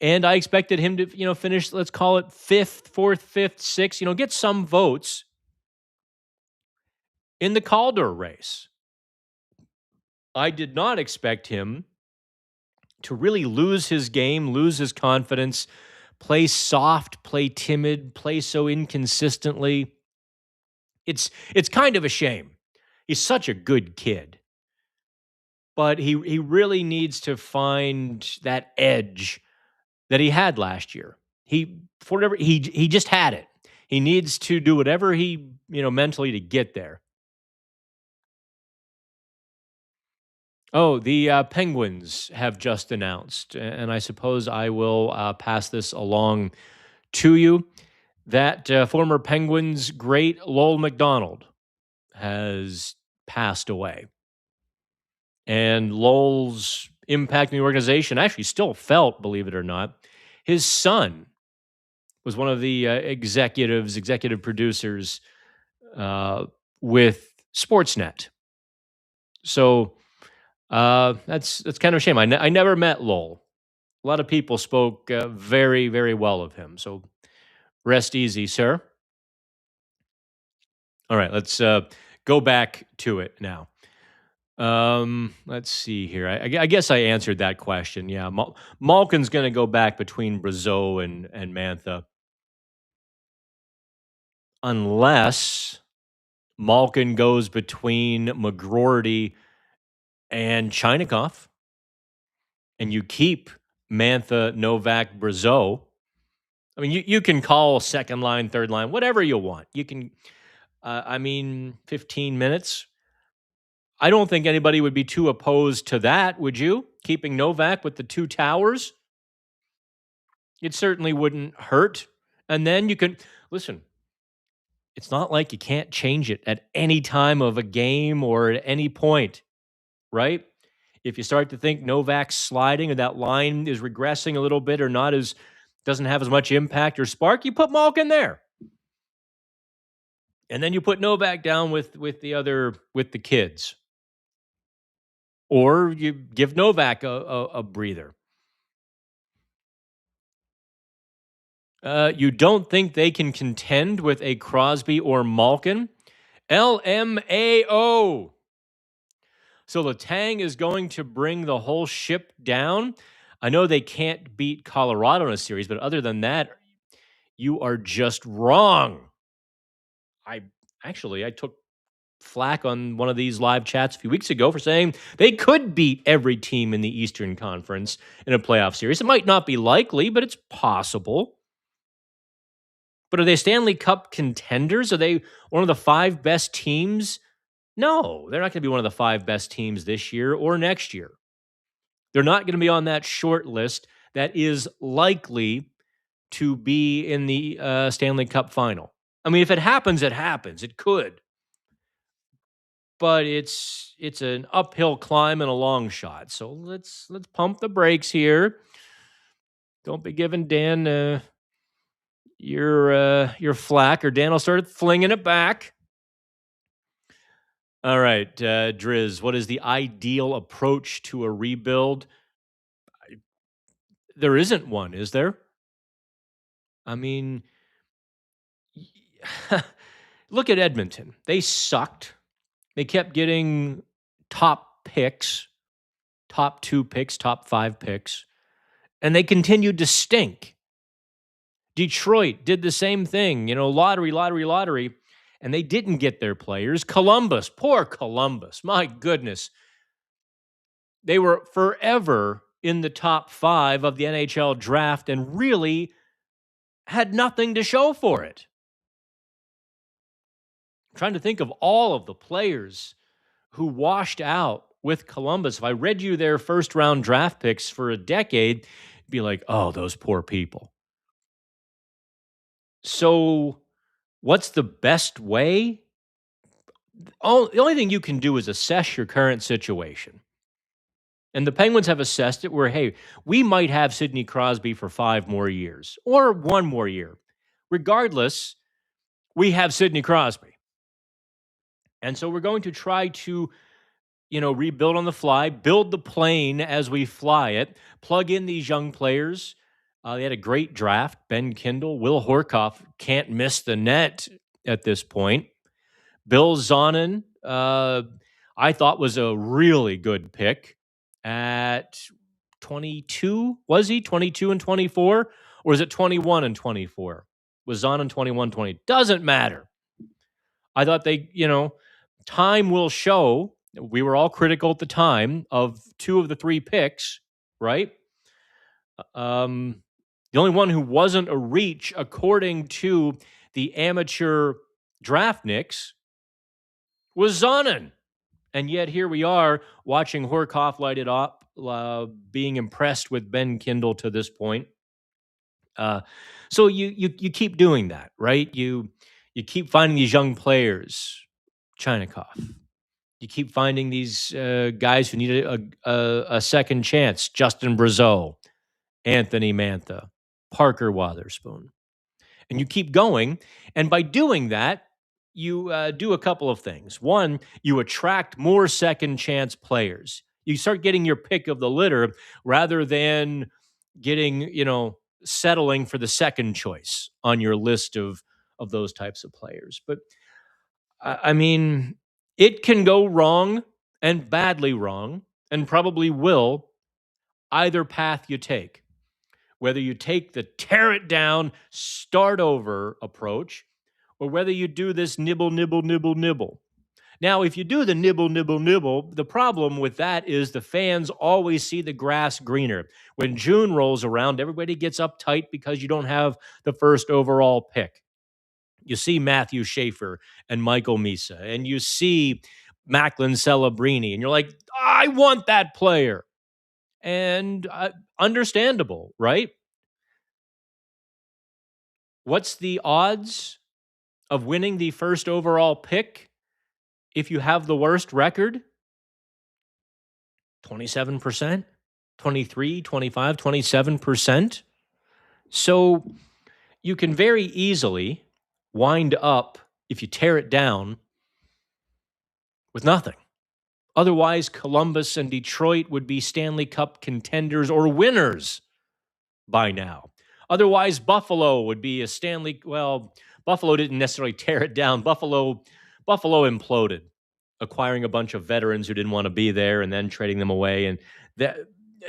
Speaker 1: And I expected him to, finish, let's call it fifth, fourth, fifth, sixth, get some votes in the Calder race. I did not expect him to really lose his game, lose his confidence, play soft, play timid, play so inconsistently. It's kind of a shame. He's such a good kid, but he really needs to find that edge that he had last year. He for whatever he just had it. He needs to do whatever he, mentally to get there. Oh, the Penguins have just announced, and I suppose I will pass this along to you, that former Penguins great Lowell McDonald has passed away. And Lowell's impact in the organization actually still felt, believe it or not. His son was one of the executive producers uh, with Sportsnet. So that's kind of a shame. I never met Lowell. A lot of people spoke very, very well of him. So rest easy, sir. All right, let's go back to it now. Let's see here. I guess I answered that question. Yeah, Malkin's going to go back between Brazeau and Mantha, unless Malkin goes between McGroarty and Chinikov, and you keep Mantha, Novak, Brazeau. I mean, you can call second line, third line, whatever you want. You can, 15 minutes. I don't think anybody would be too opposed to that, would you? Keeping Novak with the two towers? It certainly wouldn't hurt. And then you can listen, it's not like you can't change it at any time of a game or at any point, right? If you start to think Novak's sliding or that line is regressing a little bit or not as doesn't have as much impact or spark, you put Malkin there. And then you put Novak down with the kids. Or you give Novak a breather. You don't think they can contend with a Crosby or Malkin? LMAO. So Letang is going to bring the whole ship down. I know they can't beat Colorado in a series, but other than that, you are just wrong. I took flack on one of these live chats a few weeks ago for saying they could beat every team in the Eastern Conference in a playoff series. It might not be likely, but it's possible. But are they Stanley Cup contenders? Are they one of the five best teams? No, they're not going to be one of the five best teams this year or next year. They're not going to be on that short list that is likely to be in the Stanley Cup final. I mean, if it happens, it happens. It could. But it's an uphill climb and a long shot. So let's pump the brakes here. Don't be giving Dan your flack, or Dan will start flinging it back. All right, Driz, what is the ideal approach to a rebuild? There isn't one, is there? I mean, look at Edmonton. They sucked. They kept getting top picks, top 2 picks, top 5 picks, and they continued to stink. Detroit did the same thing, lottery, and they didn't get their players. Columbus, poor Columbus, my goodness. They were forever in the top 5 of the NHL draft and really had nothing to show for it. I'm trying to think of all of the players who washed out with Columbus. If I read you their first round draft picks for a decade, you'd be like, oh, those poor people. So, what's the best way? The only thing you can do is assess your current situation. And the Penguins have assessed it where, hey, we might have Sidney Crosby for 5 more years or 1 more year. Regardless, we have Sidney Crosby. And so we're going to try to, rebuild on the fly, build the plane as we fly it, plug in these young players. They had a great draft. Ben Kindle, Will Horkoff can't miss the net at this point. Bill Zonin, I thought was a really good pick at 22. Was he 22 and 24? Or is it 21 and 24? Was Zonin 21, 20? Doesn't matter. I thought time will show. We were all critical at the time of 2 of the 3 picks, right? The only one who wasn't a reach, according to the amateur draftniks, was Zonin. And yet here we are watching Horkoff light it up, being impressed with Ben Kindle to this point. So you keep doing that, right? You keep finding these young players, Chinakhov. You keep finding these guys who need a second chance, Justin Brazeau, Anthony Mantha, Parker Wotherspoon. And you keep going. And by doing that, you do a couple of things. One, you attract more second chance players. You start getting your pick of the litter rather than getting, settling for the second choice on your list of those types of players. But I mean, it can go wrong and badly wrong, and probably will, either path you take. Whether you take the tear it down, start over approach, or whether you do this nibble, nibble, nibble, nibble. Now, if you do the nibble, nibble, nibble, the problem with that is the fans always see the grass greener. When June rolls around, everybody gets uptight because you don't have the first overall pick. You see Matthew Schaefer and Michael Misa, and you see Macklin Celebrini, and you're like, I want that player. And understandable, right? What's the odds of winning the first overall pick if you have the worst record? 27%, 23, 25, 27%. So you can very easily wind up, if you tear it down, with nothing. Otherwise, Columbus and Detroit would be Stanley Cup contenders or winners by now. Otherwise, Buffalo would be Buffalo didn't necessarily tear it down. Buffalo imploded, acquiring a bunch of veterans who didn't want to be there and then trading them away. And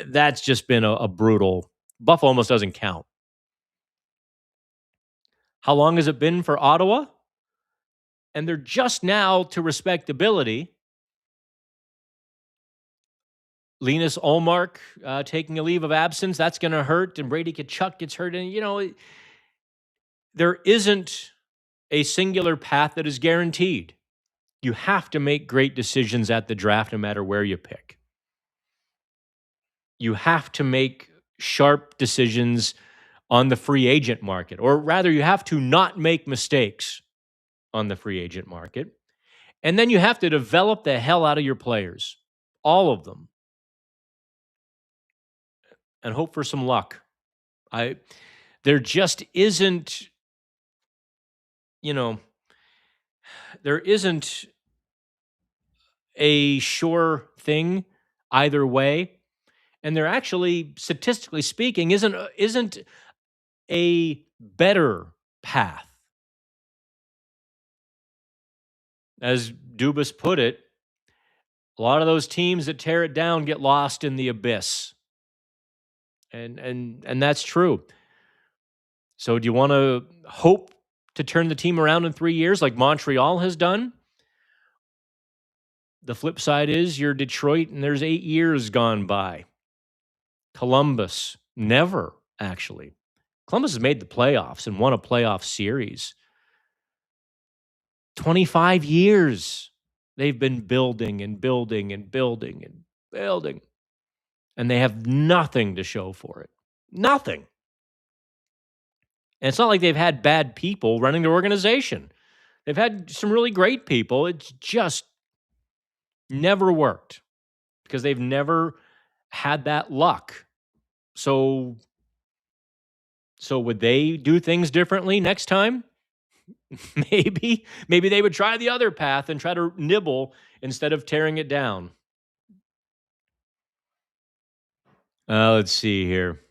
Speaker 1: that's just been a brutal. Buffalo almost doesn't count. How long has it been for Ottawa? And they're just now to respectability. Linus Ullmark taking a leave of absence, that's going to hurt. And Brady Tkachuk gets hurt. And, there isn't a singular path that is guaranteed. You have to make great decisions at the draft no matter where you pick. You have to make sharp decisions on the free agent market, or rather, you have to not make mistakes on the free agent market. And then you have to develop the hell out of your players, all of them, and hope for some luck. There just isn't, there isn't a sure thing either way. And there actually, statistically speaking, isn't a better path. As Dubas put it, a lot of those teams that tear it down get lost in the abyss. And that's true. So do you want to hope to turn the team around in 3 years like Montreal has done? The flip side is you're Detroit and there's 8 years gone by. Columbus, never, actually. Columbus has made the playoffs and won a playoff series. 25 years they've been building and building and building and building. And they have nothing to show for it. Nothing. And it's not like they've had bad people running their organization. They've had some really great people. It's just never worked because they've never had that luck. So would they do things differently next time? Maybe they would try the other path and try to nibble instead of tearing it down. Let's see here.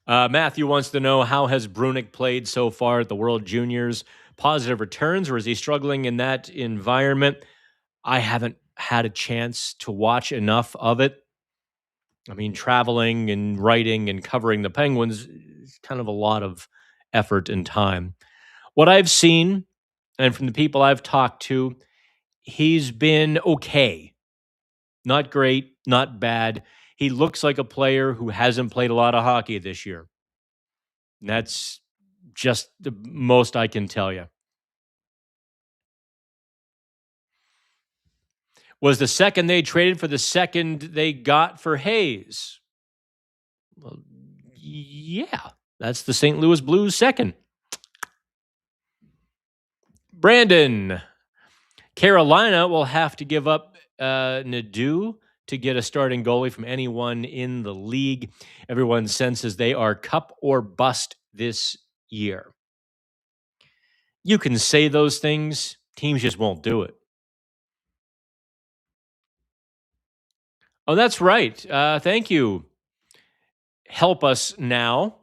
Speaker 1: Matthew wants to know, how has Brunick played so far at the World Juniors? Positive returns, or is he struggling in that environment? I haven't had a chance to watch enough of it. I mean, traveling and writing and covering the Penguins is kind of a lot of effort and time. What I've seen, and from the people I've talked to, he's been okay. Not great, not bad. He looks like a player who hasn't played a lot of hockey this year. And that's just the most I can tell you. Was the second they traded for the second they got for Hayes? Well, yeah, that's the St. Louis Blues second. Brandon, Carolina will have to give up Nadeau to get a starting goalie from anyone in the league. Everyone senses they are cup or bust this year. You can say those things. Teams just won't do it. Oh, that's right. Thank you. Help us now.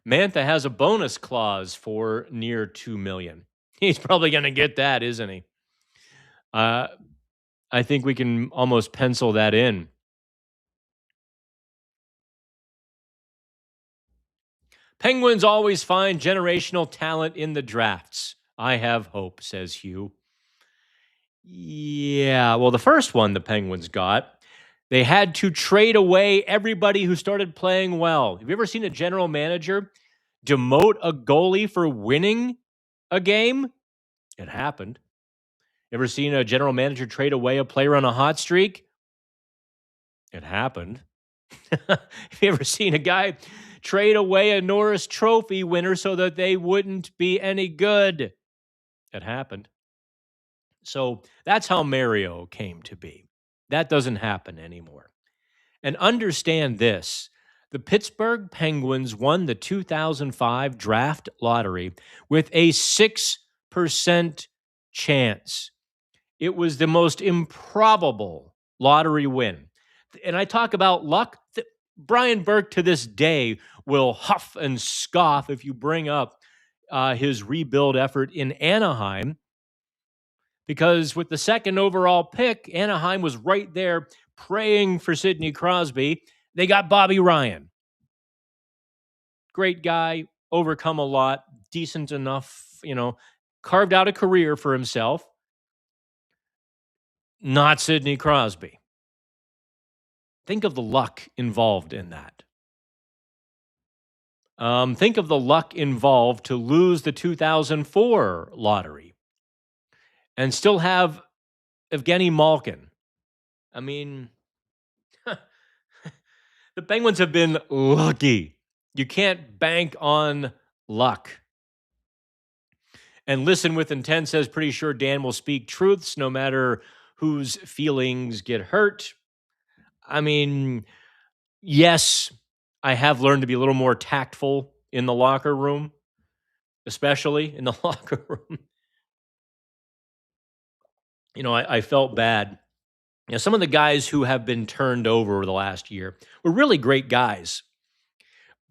Speaker 1: Mantha has a bonus clause for near $2 million. He's probably going to get that, isn't he? I think we can almost pencil that in. Penguins always find generational talent in the drafts. I have hope, says Hugh. Yeah, well, the first one the Penguins got, they had to trade away everybody who started playing well. Have you ever seen a general manager demote a goalie for winning a game? It happened. Ever seen a general manager trade away a player on a hot streak? It happened. Have you ever seen a guy trade away a Norris Trophy winner so that they wouldn't be any good? It happened. So that's how Mario came to be. That doesn't happen anymore. And understand this, the Pittsburgh Penguins won the 2005 draft lottery with a 6% chance. It was the most improbable lottery win. And I talk about luck. Brian Burke to this day will huff and scoff if you bring up his rebuild effort in Anaheim, because with the second overall pick, Anaheim was right there praying for Sidney Crosby. They got Bobby Ryan. Great guy, overcome a lot, decent enough, carved out a career for himself. Not Sidney Crosby. Think of the luck involved in that. Think of the luck involved to lose the 2004 lottery and still have Evgeny Malkin. I mean, the Penguins have been lucky. You can't bank on luck. And Listen with Intent says, pretty sure Dan will speak truths no matter whose feelings get hurt. I mean, yes, I have learned to be a little more tactful in the locker room, especially in the locker room. I felt bad. Some of the guys who have been turned over the last year were really great guys,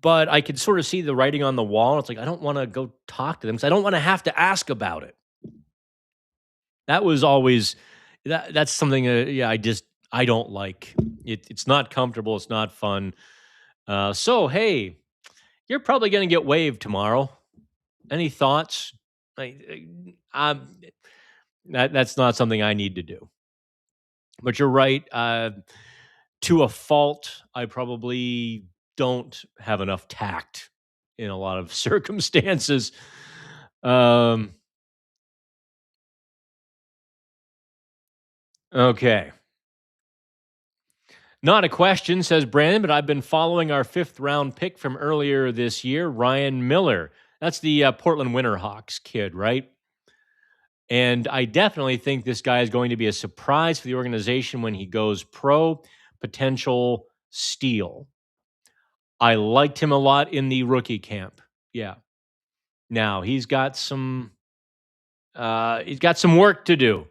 Speaker 1: but I could sort of see the writing on the wall. It's like, I don't want to go talk to them because I don't want to have to ask about it. That was always, that's something, I don't like. It's not comfortable. It's not fun. So, hey, you're probably going to get waived tomorrow. Any thoughts? That's not something I need to do. But you're right. To a fault, I probably don't have enough tact in a lot of circumstances. Okay. Not a question, says Brandon, but I've been following our 5th round pick from earlier this year, Ryan Miller. That's the Portland Winterhawks kid, right? And I definitely think this guy is going to be a surprise for the organization when he goes pro, potential steal. I liked him a lot in the rookie camp. Yeah. Now he's got some work to do.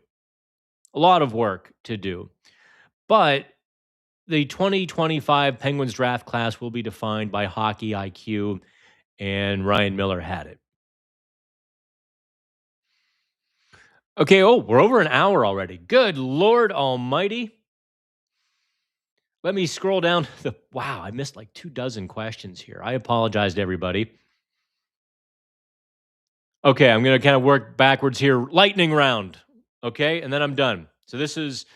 Speaker 1: A lot of work to do. But the 2025 Penguins draft class will be defined by hockey IQ, and Ryan Miller had it. Okay, oh, we're over an hour already. Good Lord Almighty. Let me scroll down the wow, I missed like 2 dozen questions here. I apologize to everybody. Okay, I'm gonna kind of work backwards here. Lightning round. Okay, and then I'm done. So this is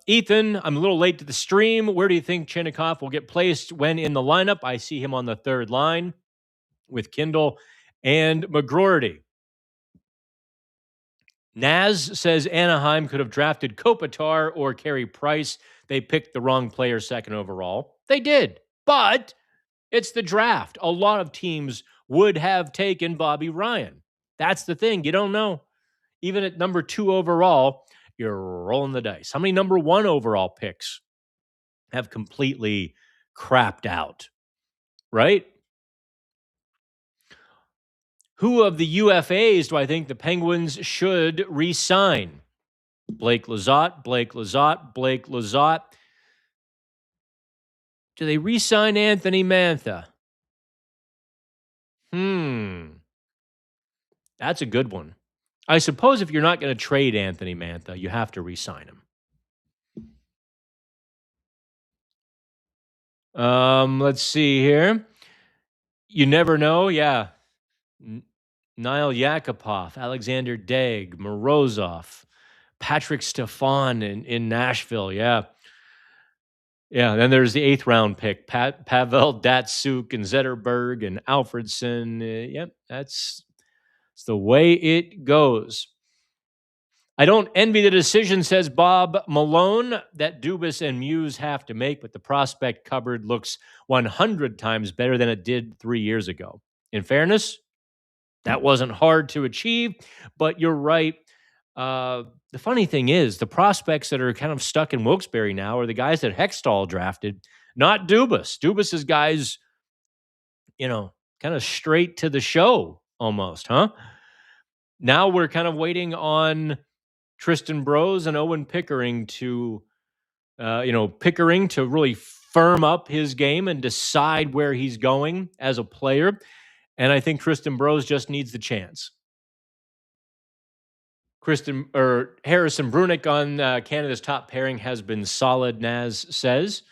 Speaker 1: Ethan. I'm a little late to the stream. Where do you think Chinnikov will get placed when in the lineup? I see him on the third line with Kindle and McGroarty. Naz says Anaheim could have drafted Kopitar or Carey Price. They picked the wrong player second overall. They did, but it's the draft. A lot of teams would have taken Bobby Ryan. That's the thing. You don't know. Even at number 2 overall, you're rolling the dice. How many number 1 overall picks have completely crapped out, right? Who of the UFAs do I think the Penguins should re-sign? Blake Lizotte, Blake Lizotte, Blake Lizotte. Do they re-sign Anthony Mantha? That's a good one. I suppose if you're not going to trade Anthony Mantha, you have to re-sign him. Let's see here. You never know. Yeah. Niall Yakupov, Alexander Daigle, Morozov, Patrick Stefan in Nashville. Yeah. Yeah. Then there's the 8th round pick, Pavel Datsuk and Zetterberg and Alfredson. Yep. That's the way it goes. I don't envy the decision, says Bob Malone, that Dubas and Muse have to make, but the prospect cupboard looks 100 times better than it did 3 years ago. In fairness, that wasn't hard to achieve, but you're right. The funny thing is, the prospects that are kind of stuck in Wilkes-Barre now are the guys that Hextall drafted, not Dubas. Dubas is guys, kind of straight to the show almost, huh? Now we're kind of waiting on Tristan Brose and Owen Pickering to, Pickering to really firm up his game and decide where he's going as a player. And I think Tristan Brose just needs the chance. Harrison Brunick on Canada's top pairing has been solid, Naz says.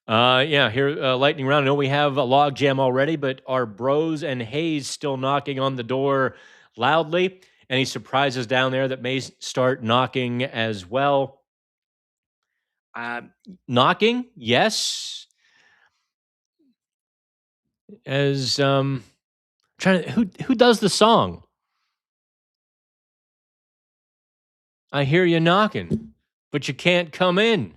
Speaker 1: Here, lightning round. I know we have a log jam already, but are Brose and Hayes still knocking on the door loudly? Any surprises down there that may start knocking as well? Knocking, yes. As trying to, who does the song? I hear you knocking, but you can't come in.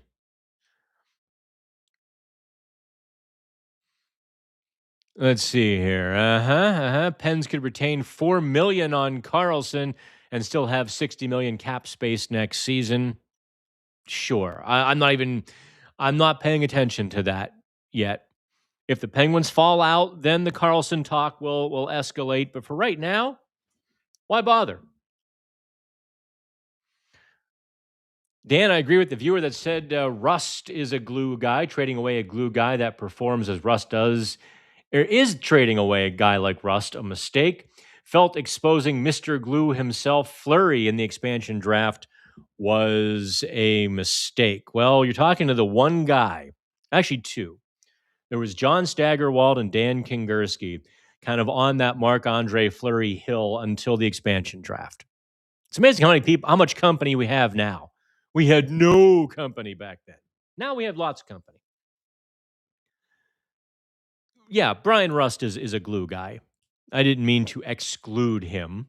Speaker 1: Let's see here. Pens could retain $4 million on Carlson and still have $60 million cap space next season. Sure, I'm not paying attention to that yet. If the Penguins fall out, then the Carlson talk will escalate. But for right now, why bother? Dan, I agree with the viewer that said Rust is a glue guy. Trading away a glue guy that performs as Rust does, or is trading away a guy like Rust a mistake? Felt exposing Mr. Glue himself, Fleury, in the expansion draft was a mistake. Well, you're talking to the one guy, actually two. There was John Staggerwald and Dan Kingerski kind of on that Marc-Andre Fleury hill until the expansion draft. It's amazing how much company we have now. We had no company back then. Now we have lots of company. Yeah, Brian Rust is a glue guy. I didn't mean to exclude him.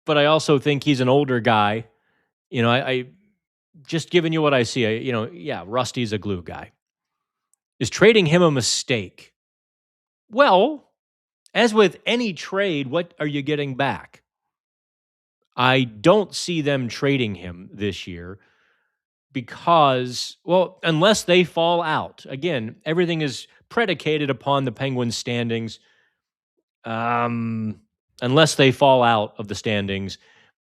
Speaker 1: But I also think he's an older guy. I just giving you what I see. Rusty's a glue guy. Is trading him a mistake? Well, as with any trade, what are you getting back? I don't see them trading him this year because, well, unless they fall out. Again, everything is predicated upon the Penguins' standings. Um, unless they fall out of the standings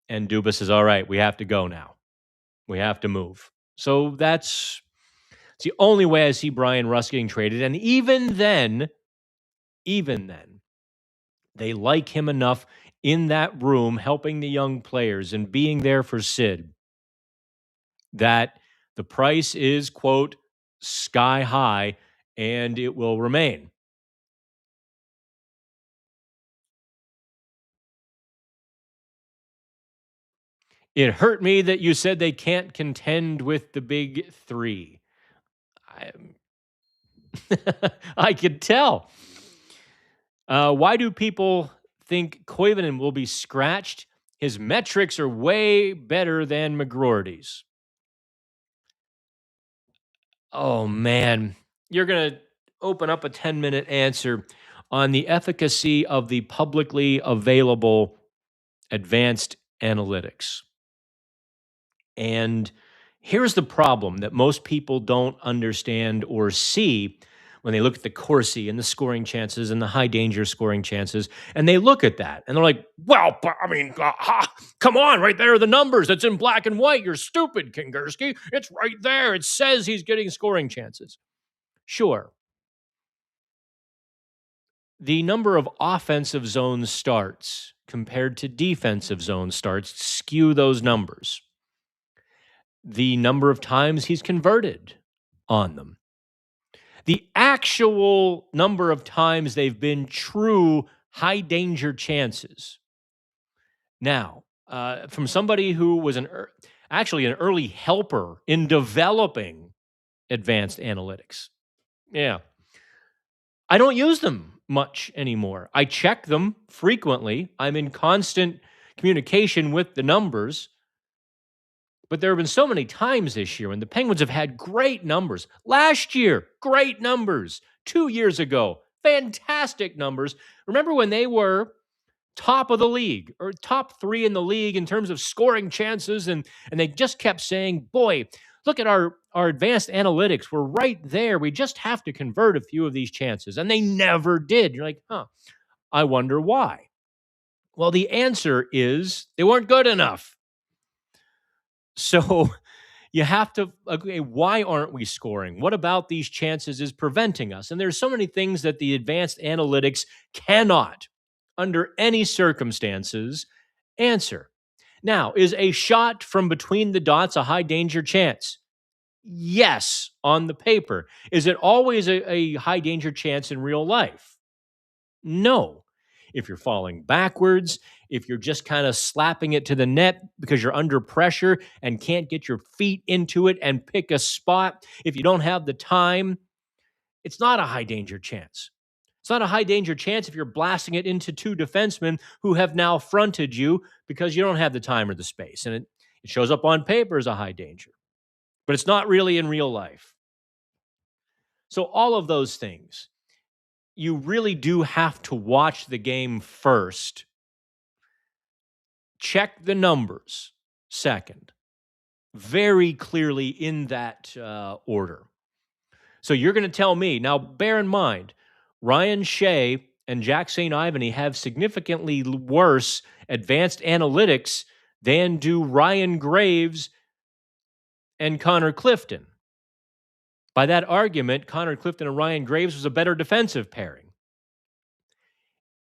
Speaker 1: and Dubas says, all right, we have to go now. We have to move. So it's the only way I see Brian Rust getting traded. And even then, they like him enough in that room helping the young players and being there for Sid that the price is, quote, sky high, and it will remain. It hurt me that you said they can't contend with the big three. I, I could tell. Why do people think Koivunen will be scratched? His metrics are way better than McGroarty's. Oh, man. You're going to open up a 10-minute answer on the efficacy of the publicly available advanced analytics. And here's the problem that most people don't understand or see when they look at the Corsi and the scoring chances and the high danger scoring chances. And they look at that and they're like, well, but I mean, come on, right there are the numbers. It's in black and white. You're stupid, Kingerski. It's right there. It says he's getting scoring chances. Sure. The number of offensive zone starts compared to defensive zone starts skew those numbers. The number of times he's converted on them. The actual number of times they've been true high danger chances. Now, from somebody who was actually an early helper in developing advanced analytics. Yeah. I don't use them much anymore. I check them frequently. I'm in constant communication with the numbers. But there have been so many times this year when the Penguins have had great numbers. Last year, great numbers. 2 years ago, fantastic numbers. Remember when they were top of the league or top 3 in the league in terms of scoring chances, and they just kept saying, boy, look at our advanced analytics. We're right there. We just have to convert a few of these chances. And they never did. You're like, I wonder why. Well, the answer is they weren't good enough. So you have to, okay, why aren't we scoring? What about these chances is preventing us? And there's so many things that the advanced analytics cannot, under any circumstances, answer. Now, is a shot from between the dots a high danger chance? Yes, on the paper. Is it always a high danger chance in real life? No. If you're falling backwards, if you're just kind of slapping it to the net because you're under pressure and can't get your feet into it and pick a spot, if you don't have the time, it's not a high danger chance. It's not a high danger chance if you're blasting it into 2 defensemen who have now fronted you because you don't have the time or the space. And it shows up on paper as a high danger, but it's not really in real life. So all of those things, you really do have to watch the game first. Check the numbers second, very clearly in that order. So you're going to tell me, now bear in mind, Ryan Shea and Jack St. Ivany have significantly worse advanced analytics than do Ryan Graves and Connor Clifton. By that argument, Connor Clifton and Ryan Graves was a better defensive pairing.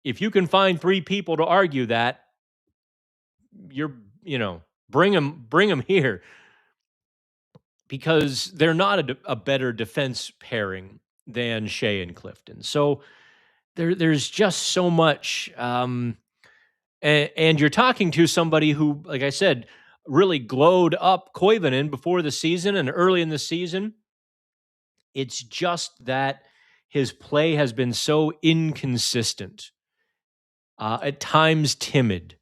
Speaker 1: If you can find 3 people to argue that, bring them here, because they're not a better defense pairing than Shea and Clifton. So there's just so much, and you're talking to somebody who, like I said, really glowed up Koivunen before the season and early in the season. It's just that his play has been so inconsistent, at times timid.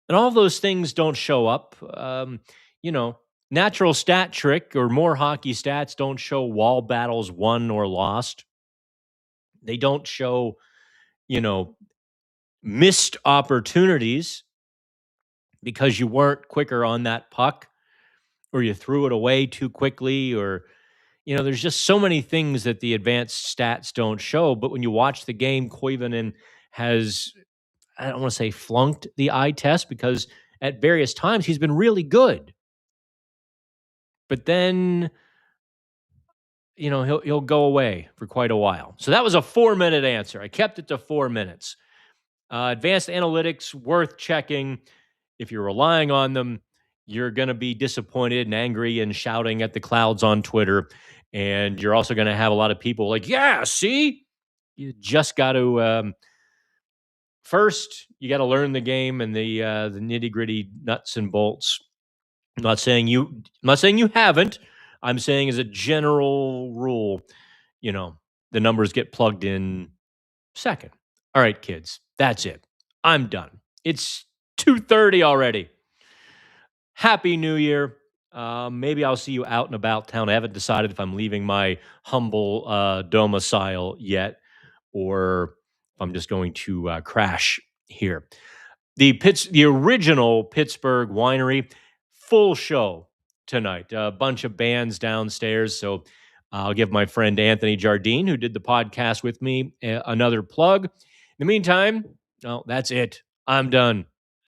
Speaker 1: And all those things don't show up. Natural stat trick or more hockey stats don't show wall battles won or lost. They don't show, you know, missed opportunities because you weren't quicker on that puck or you threw it away too quickly or there's just so many things that the advanced stats don't show. But when you watch the game, Koivunen has, I don't want to say flunked the eye test because at various times he's been really good. But then, he'll go away for quite a while. So that was a 4-minute answer. I kept it to 4 minutes. Advanced analytics worth checking. If you're relying on them, you're going to be disappointed and angry and shouting at the clouds on Twitter. And you're also going to have a lot of people like, yeah, see, you just got to first you got to learn the game and the nitty gritty nuts and bolts. I'm not saying you haven't. I'm saying as a general rule, you know, the numbers get plugged in second. All right, kids, that's it. I'm done. It's 2:30 already. Happy New Year. Maybe I'll see you out and about town. I haven't decided if I'm leaving my humble domicile yet or if I'm just going to crash here. The original Pittsburgh winery, full show tonight. A bunch of bands downstairs. So I'll give my friend Anthony Jardine, who did the podcast with me, another plug. In the meantime, that's it. I'm done.